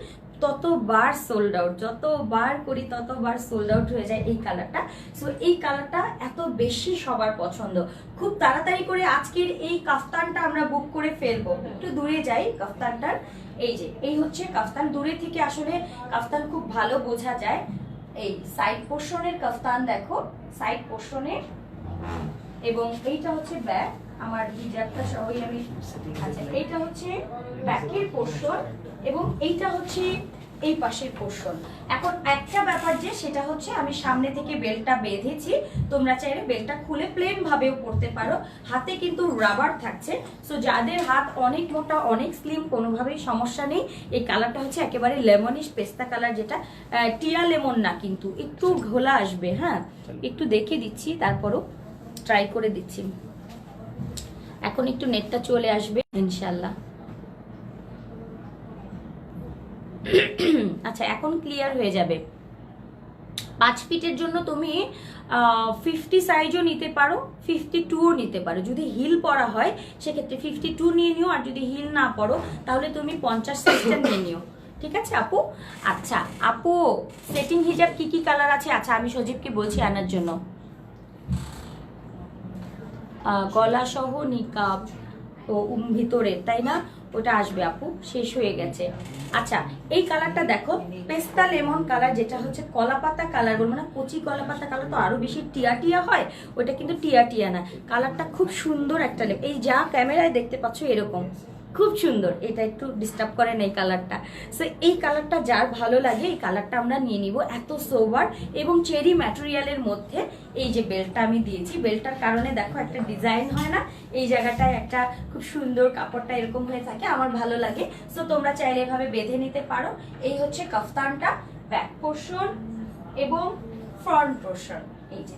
ততবার সোল্ড আউট, যতবার করি ততবার সোল্ড আউট হয়ে যায় এই কালারটা। সো এই কালারটা এত বেশি সবার পছন্দ, খুব তাড়াতাড়ি করে আজকের এই কাফতানটা আমরা বুক করে ফেলবো। একটু দূরে যাই কাফতানটার, এই যে এই হচ্ছে কাফতান, দূরে থেকে আসলে কাফতান খুব ভালো বোঝা যায়। এই সাইড পোর্শনের কাফতান দেখো, সাইড পোর্শনের, এবং এইটা হচ্ছে ব্যাক, আমার হিজাবটা সহই আমি। আচ্ছা এইটা হচ্ছে ব্যাকের পোর্শন, এবং এইটা হচ্ছে এই পাশের পোর্শন। এখন একটা ব্যাপার যে সেটা হচ্ছে আমি সামনে থেকে বেল্টটা বেঁধেছি, তোমরা চাইলে বেল্টটা খুলে প্লেন ভাবেও পরতে পারো, হাতে কিন্তু রাবার থাকছে। সো যাদের হাত অনেক মোটা অনেক স্লিম, কোনোভাবেই সমস্যা নেই। এই কালারটা হচ্ছে একেবারে লেমনিশ পেস্তা কালার, যেটা টিয়া লেমন না, কিন্তু একটু ঘোলা আসবে। হ্যাঁ একটু দেখে দিচ্ছি, তারপরও ট্রাই করে দিচ্ছি। এখন একটু নেটটা চলে আসবে ইনশাল্লাহ। আচ্ছা এখন ক্লিয়ার হয়ে যাবে। 5 ফিটের জন্য তুমি 50 সাইজও নিতে পারো, 52ও নিতে পারো। যদি হিল পরা হয় সেক্ষেত্রে 52 নিয়ে নিও, আর যদি হিল না পরো তাহলে তুমি 50 সাইজটা নিয়ে নিও, ঠিক আছে আপু। আচ্ছা আপু সেটিং হিজাব কি কি কালার আছে? আচ্ছা আমি সজীবকে বলছি আনার জন্য। গলা সহ নিকাব ও ভিতরের, তাই না? ওটা আসবে আপু, শেষ হয়ে গেছে। আচ্ছা, এই কালারটা দেখো, পেস্তা লেমন কালার, যেটা হচ্ছে কলাপাতা কালার বলবো না, কচি কলাপাতা কালার তো আরো বেশি টিয়া টিয়া হয়, ওটা কিন্তু টিয়া টিয়া না। কালারটা খুব সুন্দর একটা এই যা ক্যামেরায় দেখতে পাচ্ছ এরকম খুব সুন্দর। এটা একটু ডিস্টার্ব করে না এই কালারটা। সো এই কালারটা যার ভালো লাগে এই কালারটা আমরা নিয়ে নিব। এত সোবার এবং চেরি ম্যাটেরিয়ালের মধ্যে এই যে বেল্টটা আমি দিয়েছি, বেল্টটার কারণে দেখো একটা ডিজাইন হয় না, এই জায়গাটায় একটা খুব সুন্দর কাপড়টা এরকম হয়ে থাকে, আমার ভালো লাগে। সো তোমরা চাইলে এভাবে বেঁধে নিতে পারো। এই হচ্ছে কাফতানটা, ব্যাক পোর্শন এবং ফ্রন্ট পোর্শন। এই যে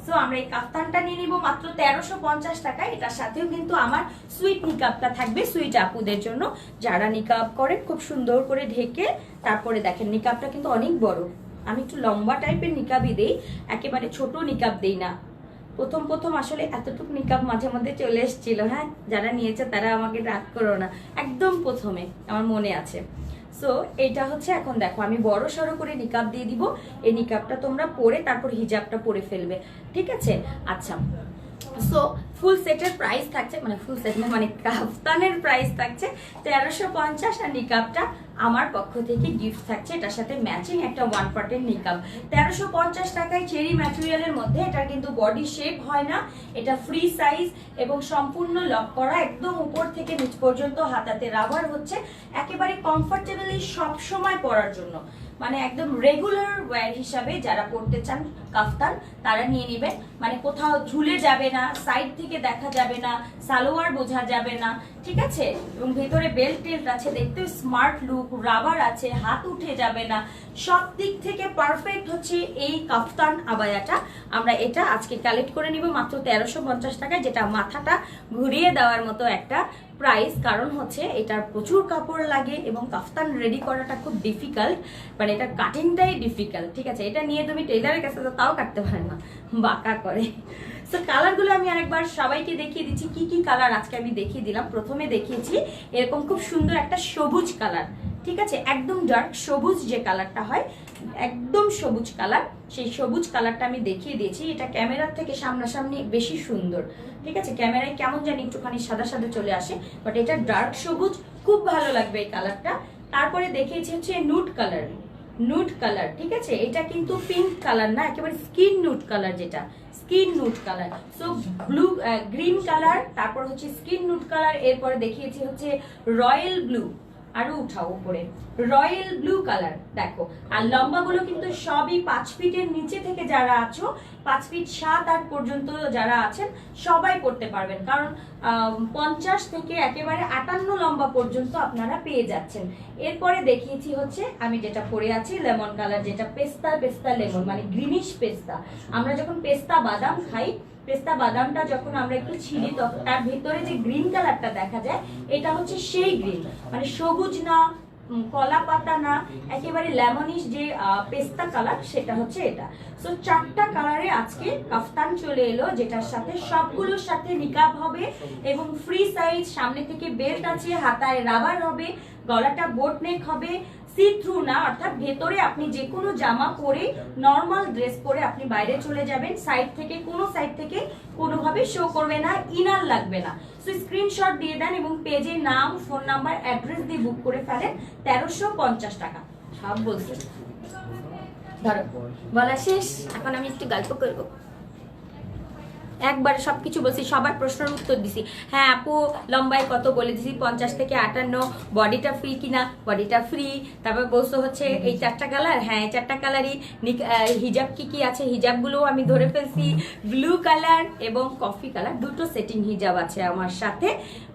সো আমরা এই কাফতানটা নিয়ে নিব মাত্র 1350 টাকায়। এটার সাথেও কিন্তু আমার সুইট নিকাবটা থাকবে, সুইট আপুদের জন্য যারা নিকাব করেন খুব সুন্দর করে ঢেকে। তারপরে দেখেন নিকাবটা কিন্তু অনেক বড়, আমি একটু লম্বা টাইপের নিকাবই দেই, একেবারে ছোট নিকাব দেই না। প্রথম প্রথম আসলে এতটুকু নিকাব মাঝে মধ্যে চলে এসেছিল, হ্যাঁ যারা নিয়েছে তারা আমাকে রাগ করো না, একদম প্রথমে আমার মনে আছে। সো এটা হচ্ছে এখন দেখো আমি বড় সড়ো করে নিকাব দিয়ে দিব। এই নিকাবটা তোমরা পরে তারপর হিজাবটা পরে ফেলবে, ঠিক আছে? আচ্ছা, সো ফুল সেটের প্রাইস থাকছে, মানে ফুল সেট মানে কাফতানের প্রাইস থাকছে 1350, আর নিকাবটা আমার পক্ষ থেকে গিফট থাকছে, এটার সাথে ম্যাচিং একটা 1 পার্টের নিকাব 1350 টাকায় চেরি ম্যাটেরিয়ালের মধ্যে। এটা কিন্তু বডি শেপ হয় না, এটা ফ্রি সাইজ এবং সম্পূর্ণ লক করা, একদম উপর থেকে নিচ পর্যন্ত হাতাতে রাবার হচ্ছে, একেবারে কমফোর্টেবলি সব সময় পরার জন্য, মানে একদম রেগুলার ওয়্যার হিসাবে যারা পড়তে চান কাফতান তারা নিয়ে নেবেন। মানে কোথাও ঝুলে যাবে না, সাইড থেকে দেখা যাবে না, সালোয়ার বোঝা যাবে না, ঠিক আছে? এবং ভেতরে বেল্ট টেল্ট আছে, দেখতে স্মার্ট লুক, রাবার আছে, হাত উঠে যাবে না, সব দিক থেকে পারফেক্ট হচ্ছে এই কাফতান আবায়াটা। আমরা এটা আজকে কালেক্ট করে নিব মাত্র 1350 টাকায়, যেটা মাথাটা ঘুরিয়ে দেওয়ার মতো একটা প্রাইস। কারণ হচ্ছে এটার প্রচুর কাপড় লাগে এবং কাফতান রেডি করাটা খুব ডিফিকাল্ট, মানে এটা কাটিংটাই ডিফিকাল্ট, ঠিক আছে? এটা নিয়ে তুমি টেইলারের কাছে তাও কাটতে পারে না, বাঁকা করে। সো কালারগুলো আমি আরেকবার সবাইকে দেখিয়ে দিচ্ছি কি কি কালার আজকে আমি দেখিয়ে দিলাম। প্রথমে দেখিয়েছি এরকম খুব সুন্দর একটা সবুজ কালার, ঠিক আছে? একদম ডার্ক সবুজ যে কালারটা হয়, একদম সবুজ কালার, সেই সবুজ কালারটা আমি দেখিয়ে দিয়েছি। এটা ক্যামেরার থেকে সামনাসামনি বেশি সুন্দর, ঠিক আছে? ক্যামেরায় কেমন জানি একটুখানি সাদা সাদা চলে আসে, বাট এটা ডার্ক সবুজ, খুব ভালো লাগবে এই কালারটা। তারপরে দেখিয়েছি হচ্ছে নুড কালার, নুড কালার, ঠিক আছে? এটা কিন্তু পিঙ্ক কালার না, একেবারে স্কিন নুড কালার, যেটা skin nude colour. So blue green colour, তারপর হচ্ছে স্কিন নুড কালার, এরপরে দেখিয়েছি হচ্ছে রয়্যাল ব্লু, আরো উঠাও উপরে, রয়্যাল ব্লু কালার দেখো। আর লম্বাগুলো কিন্তু সবই 5 ফিটের নিচে থেকে যারা আছো, 5 ফিট 7-8 পর্যন্ত যারা আছেন সবাই পড়তে পারবেন, কারণ 50 থেকে একেবারে 58 লম্বা পর্যন্ত আপনারা পেয়ে যাচ্ছেন। এরপরে দেখিয়েছি হচ্ছে আমি যেটা পরে আছি লেমন কালার, যেটা পেস্তা পেস্তা লেমন, মানে গ্রিনিশ পেস্তা। আমরা যখন পেস্তা বাদাম খাই, পেস্তা বাদামটা যখন আমরা একটু ছিলি তখন তার ভেতরে যে গ্রিন কালারটা দেখা যায়, এটা হচ্ছে সেই গ্রিন, মানে সবুজ না, কলা পাতা না, একেবারে লেমনিশ যে পেস্তা কালার, সেটা হচ্ছে এটা। সো 4টা কালারে আজকে কাফতান চলে এলো, যেটার সাথে সবগুলোর সাথে নিকাব হবে এবং ফ্রি সাইজ, সামনে থেকে বেল্ট আছে, হাতায় রাবার হবে, গলাটা বোট নেক হবে, সি থ্রু না, অর্থাৎ ভেতরে আপনি যে কোনো জামা পরে নর্মাল ড্রেস পরে আপনি বাইরে চলে যাবেন, সাইড থেকে কোনো সাইড থেকে কোনোভাবে শো করবে না, ইনার লাগবে না। সো স্ক্রিনশট দিয়ে দেন এবং পেজে নাম, ফোন নাম্বার, অ্যাড্রেস দিয়ে বুক করে ফেলেন। 1350 টাকা সব বলছেন। ধরো বলা শেষ, এখন আমি একটু গল্প করবো। একবারে সবকিছু বলছি, সবার প্রশ্নের উত্তর দিছি। হ্যাঁ আপু লম্বায় কত বলে দিছি, 50 থেকে 58। বডিটা ফ্রি কিনা, বডিটা ফ্রি। তারপর বলছো হচ্ছে এই 4টা কালার, হ্যাঁ এই 4টা কালারই। হিজাব কি কি আছে, হিজাবগুলো আমি ধরে ফেলছি। ব্লু কালার এবং কফি কালার, দুটো সেটিং হিজাব আছে আমার সাথে,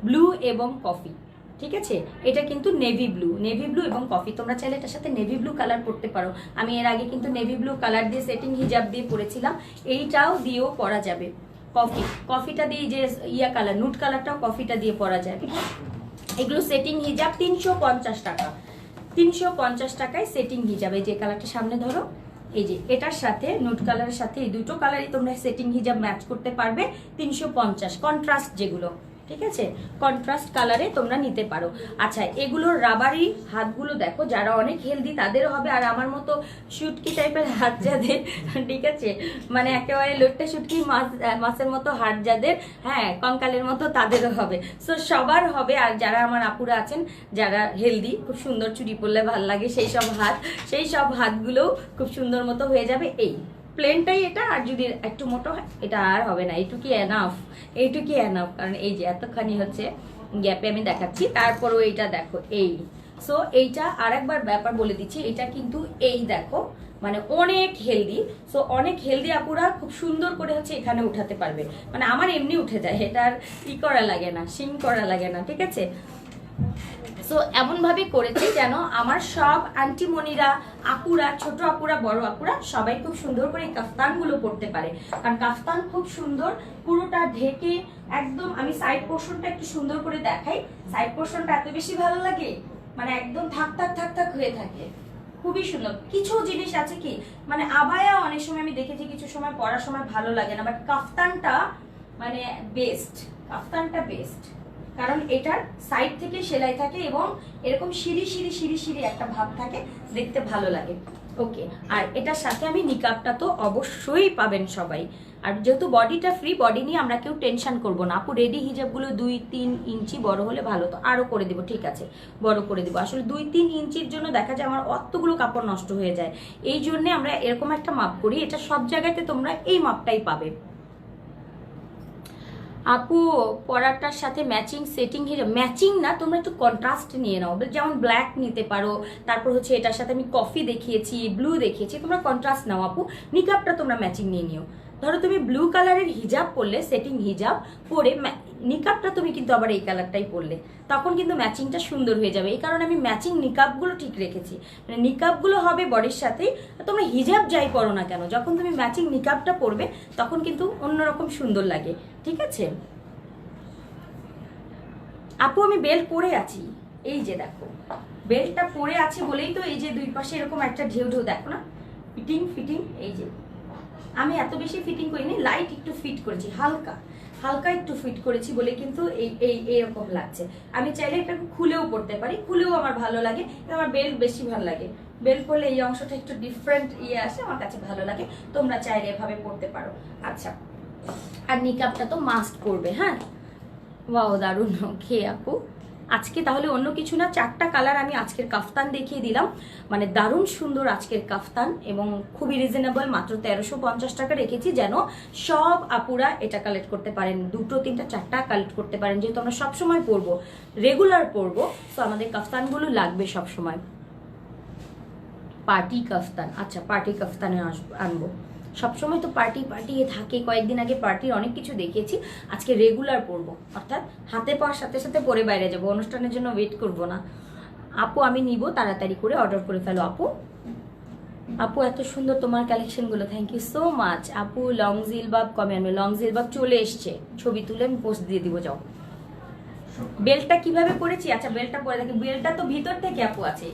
ব্লু এবং কফি, ঠিক আছে? এটা কিন্তু নেভি ব্লু, নেভি ব্লু এবং কফি। তোমরা চাইলে এটার সাথে নেভি ব্লু কালার পরতে পারো। আমি এর আগে কিন্তু নেভি ব্লু কালার দিয়ে সেটিং হিজাব দিয়ে পরেছিলাম, এইটাও দিয়েও পরা যাবে। কফিটা দিয়ে যে ইয়া কালার, নুট কালারটাও কফিটা দিয়ে পরা যায়। এগুলো সেটিং হিজাব 350 টাকা, 350 টাকায় সেটিং হিজাব। এই যে কালারটা সামনে ধরো, এই যে এটার সাথে নুট কালারের সাথে এই দুটো কালারই তোমরা সেটিং হিজাব ম্যাচ করতে পারবে। 350 কন্ট্রাস্ট যেগুলো, ঠিক আছে, কন্ট্রাস্ট কালারে তোমরা নিতে পারো। আচ্ছা, এগুলোর রাবারি হাতগুলো দেখো, যারা অনেক হেলদি তাদেরও হবে, আর আমার মতো শুটকি টাইপের হাত যাদের, ঠিক আছে, মানে একেবারে লোট্টা শুটকি মাছের মতো হাত যাদের, হ্যাঁ কঙ্কালের মতো, তাদেরও হবে। সো সবার হবে। আর যারা আমার আপুরা আছেন যারা হেলদি, খুব সুন্দর চুড়ি পরলে ভাল লাগে, সেই সব হাতগুলোও খুব সুন্দর মতো হয়ে যাবে। এই প্লেনটাই এটা, আর যদি একটু মোটো হয় এটা আর হবে না, এইটুকুই এনাফ, কারণ এই যে এতখানি হচ্ছে গ্যাপে আমি দেখাচ্ছি। তারপরও এইটা দেখো, এই সো এইটা আর একবার ব্যাপার বলে দিচ্ছি, এটা কিন্তু এই দেখো মানে অনেক হেলদি। সো অনেক হেলদি আপুরা খুব সুন্দর করে হচ্ছে এখানে উঠাতে পারবে, মানে আমার এমনি উঠে যায়, এটা আর ই করা লাগে না, শিং করা লাগে না, ঠিক আছে। সো এমনভাবে করেছি যেন আমার সব আন্টিমণিরা, আপুরা, ছোট আপুরা, বড় আপুরা সবাই খুব সুন্দর করে এই কাফতানগুলো পরতে পারে। কারণ কাফতান খুব সুন্দর, পুরোটা ঢেকে একদম। আমি সাইড পোর্শনটা একটু সুন্দর করে দেখাই। সাইড পোর্শনটা এত বেশি ভালো লাগে, মানে একদম থাক থাক হয়ে থাকে, খুবই সুন্দর। কিছু জিনিস আছে কি, মানে আবায়া অনেক সময় আমি দেখেছি কিছু সময় পরার সময় ভালো লাগে না, বাট কাফতানটা মানে কাফতানটা বেস্ট। কারণ এটার সাইড থেকে সেলাই থাকে এবং এরকম সিঁড়ি একটা ভাব থাকে, দেখতে ভালো লাগে। ওকে, আর এটার সাথে আমি নিকাবটা তো অবশ্যই পাবেন সবাই। আর যেহেতু বডিটা ফ্রি, বডি নিয়ে আমরা কেউ টেনশন করবো না। আপু রেডি হিজাবগুলো 2-3 ইঞ্চি বড় হলে ভালো, তো আরো করে দিব, ঠিক আছে বড় করে দিব। আসলে 2-3 ইঞ্চির জন্য দেখা যায় আমার অতগুলো কাপড় নষ্ট হয়ে যায়, এই জন্য আমরা এরকম একটা মাপ করি। এটা সব জায়গাতে তোমরা এই মাপটাই পাবে। আপু পরাটার সাথে ম্যাচিং সেটিং, ম্যাচিং না, তোমরা একটু কন্ট্রাস্ট নিয়ে নাও, যেমন ব্ল্যাক নিতে পারো, তারপর হচ্ছে এটার সাথে আমি কফি দেখিয়েছি, ব্লু দেখিয়েছি, তোমরা কন্ট্রাস্ট নাও। আপু নিকাবটা তোমরা ম্যাচিং নিয়ে নিও। ধরো তুমি ব্লু কালারের হিজাব পরলে, সেটিং হিজাব পরে নিকাবটা তুমি কিন্তু আবার এই কালারটাই পরলে, তখন কিন্তু ম্যাচিংটা সুন্দর হয়ে যাবে। এই কারণে আমি ম্যাচিং নিকাবগুলো ঠিক রেখেছি, মানে নিকাবগুলো হবে বডির সাথেই। তোমরা হিজাব যাই পরো না কেন, যখন তুমি ম্যাচিং নিকাবটা পরবে তখন কিন্তু অন্যরকম সুন্দর লাগে, ঠিক আছে। আপু আমি বেল্ট পরে আছি, এই যে দেখো বেল্টটা পরে আছে বলেই তো এই যে দুই পাশে এরকম একটা ঢেউ দেখো না, ফিটিং। এই যে আমি এত বেশি ফিটিং করিনি, লাইট একটু ফিট করেছি, হালকা একটু ফিট করেছি বলে কিন্তু এইরকম লাগছে। আমি চাইলে এটা খুলেও পড়তে পারি, খুলেও আমার ভালো লাগে, আমার বেল্ট বেশি ভালো লাগে। বেল্ট পরলে এই অংশটা একটু ডিফারেন্ট আসে, আমার কাছে ভালো লাগে। তোমরা চাইলে এভাবে পড়তে পারো। আচ্ছা, আর নিকাবটা তো মাস্ট করবে, হ্যাঁ। ওয়াও দারুণ। ওকে আপু, আজকে তাহলে অন্য কিছু না, 4টা কালার আমি আজকের কাফতান দেখিয়ে দিলাম, মানে দারুণ সুন্দর আজকের কাফতান, এবং খুবই রিজনেবল, মাত্র 1350 টাকা রেখেছি, যেন সব আপুরা এটা কালেক্ট করতে পারেন, 2, 3, 4টা কালেক্ট করতে পারেন, যেহেতু আমরা সবসময় পরবো, রেগুলার পরবো, তো আমাদের কাফতানগুলো লাগবে সবসময়। পার্টি কাফতান, আচ্ছা পার্টি কাফতানে আনবো, সবসময় তো পার্টি থাকে, কয়েকদিন আগে পার্টির অনেক কিছু দেখিয়েছি, আজকে রেগুলার পরবো, অর্থাৎ হাতে পাওয়ার সাথে সাথে পরে বাইরে যাবো, অনুষ্ঠানের জন্য ওয়েট করব না। আপু আমি নিব, তাড়াতাড়ি করে অর্ডার করে ফেলো। আপু এত সুন্দর তোমার কালেকশনগুলো, থ্যাংক ইউ সো মাচ। আপু লং জিলবাব কমে আনবে, লং জিলবাব চলে এসছে, ছবি তুলে আমি পোস্ট দিয়ে দিব, যাও। বেল্টটা কিভাবে করেছি, আচ্ছা বেল্টটা পরে দেখি, বেল্টটা তো ভিতর থেকে আপু আছে,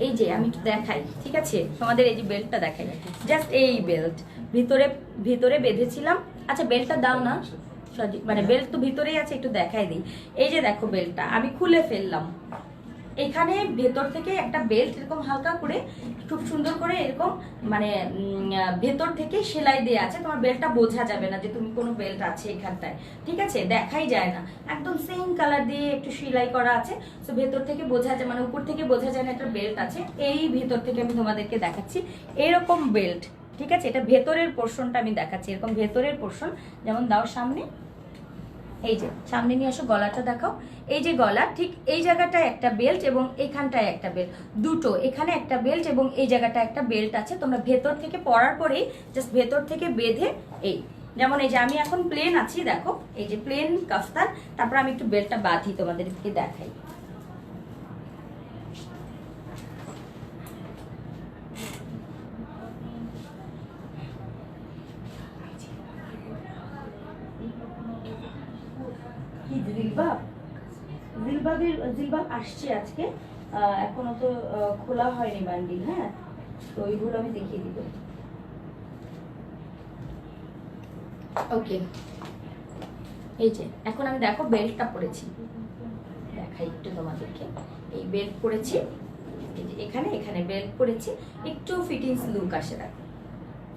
এই যে আমি একটু দেখাই, ঠিক আছে তোমাদের, এই যে বেল্টটা দেখাই, জাস্ট এই বেল্ট ভিতরে বেঁধেছিলাম। আচ্ছা বেল্টটা দাও না, মানে বেল্ট তো ভিতরেই আছে, একটু দেখাই দিই। এই যে দেখো বেল্টটা আমি খুলে ফেললাম, এখানে ভেতর থেকে একটা বেল্ট এরকম হালকা করে খুব সুন্দর করে এরকম মানে ভেতর থেকে সেলাই দেওয়া আছে, তোমার বেল্টটা বোঝা যাবে না যে তুমি কোনো বেল্ট আছে এখানটায়, ঠিক আছে, দেখাই যায় না, একদম সেম কালার দিয়ে একটু সেলাই করা আছে। তো ভেতর থেকে বোঝা যায়, মানে উপর থেকে বোঝা যায় না একটা বেল্ট আছে। এই ভেতর থেকে আমি তোমাদেরকে দেখাচ্ছি এরকম বেল্ট, ঠিক আছে, এটা ভেতরের পোর্শনটা আমি দেখাচ্ছি, এরকম ভেতরের পোর্শন, যেমন দাও সামনে, এই যে সামনে নিয়ে আসো, গলাটা দেখাও, এই যে গলা, ঠিক এই জায়গাটায় একটা বেল্ট এবং এইখানটায় একটা বেল্ট, দুটো, এখানে একটা বেল্ট এবং এই জায়গাটা একটা বেল্ট আছে। তোমরা ভেতর থেকে পরার পরেই জাস্ট ভেতর থেকে বেঁধে, এই যেমন এই যে আমি এখন প্লেন আছি, দেখো এই যে প্লেন কাফতান, তারপর আমি একটু বেল্টটা বাঁধি, তোমাদেরকে দেখাই। জিলবাব আসছে আজকে, এখনো তো খোলা হয়নি বান্ডিল, হ্যাঁ, তো ওইগুলো আমি দেখিয়ে দিব। ওকে এই যে এখন আমি দেখো বেল্টটা পরেছি, দেখাই একটু তোমাদেরকে। এই বেল্ট পরেছি, এই যে এখানে এখানে বেল্ট পরেছি, একটু ফিটিংস লুক আসে দেখো।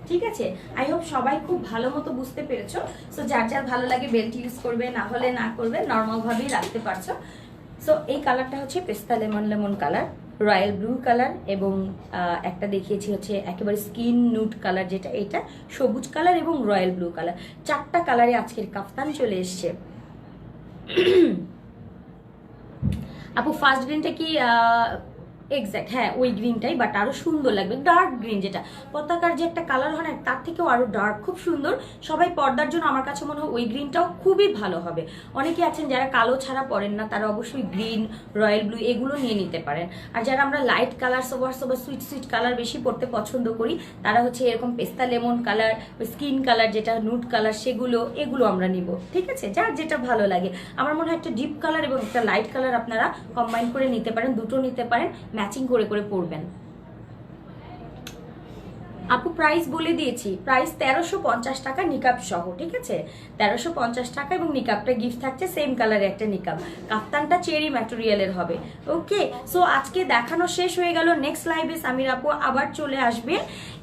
ঠিক আছে, আই হোপ সবাই খুব ভালো মতো বুঝতে পেরেছো। সো যার যার ভালো লাগে বেল্ট ইউজ করবে, না হলে না করবে, নর্মাল ভাবেই রাখতে পারছো। সো এই কালারটা হচ্ছে পেস্তা lemon lemon colour, royal blue colour, এবং একটা দেখিয়েছি হচ্ছে একেবারে স্কিন নুড কালার, যেটা এটা সবুজ কালার এবং রয়্যাল ব্লু কালার। 4টা কালারে আজকের কাফতান চলে এসছে। আপু ফার্স্ট গ্রিনটা কি এক্স্যাক্ট? হ্যাঁ ওই গ্রিনটাই, বাট আরো সুন্দর লাগবে। ডার্ক গ্রিন, যেটা পতাকার যে একটা কালার হয় না, তার থেকেও আরো ডার্ক, খুব সুন্দর। সবাই পর্দার জন্য আমার কাছে মনে হয় ওই গ্রিনটাও খুবই ভালো হবে। অনেকে আছেন যারা কালো ছাড়া পরেন না, তারা অবশ্যই গ্রিন, রয়্যাল ব্লু এগুলো নিয়ে নিতে পারেন। আর যারা আমরা লাইট কালার, সোবার সোবার সুইট সুইট কালার বেশি পরতে পছন্দ করি, তারা হচ্ছে এরকম পেস্তা লেমন কালার, স্কিন কালার যেটা নুড কালার, এগুলো আমরা নিব। ঠিক আছে, যার যেটা ভালো লাগে। আমার মনে হয় একটা ডিপ কালার এবং একটা লাইট কালার আপনারা কম্বাইন করে নিতে পারেন, দুটো নিতে পারেন, ম্যাচিং করে করে পরবেন। আপু প্রাইস বলে দিয়েছি, প্রাইস 1350 টাকা নিকাব সহ। ঠিক আছে, 1350 টাকা, এবং নিকাবটা গিফট থাকছে সেম কালারে একটা নিকাব। কাফতানটা চেরি ম্যাটেরিয়ালের হবে। ওকে, সো আজকে দেখানো শেষ হয়ে গেল। নেক্সট লাইভে সামির আপু আবার চলে আসবে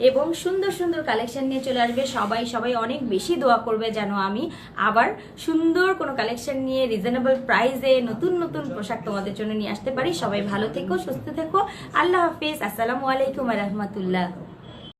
এবং সুন্দর সুন্দর কালেকশন নিয়ে চলে আসবে। সবাই সবাই অনেক বেশি দোয়া করবে যেন আমি আবার সুন্দর কোনো কালেকশন নিয়ে রিজনেবল প্রাইসে নতুন নতুন পোশাক তোমাদের জন্য নিয়ে আসতে পারি। সবাই ভালো থেকো, সুস্থ থেকো, আল্লাহ হাফিজ, আসসালামু আলাইকুম ওয়া রাহমাতুল্লাহ।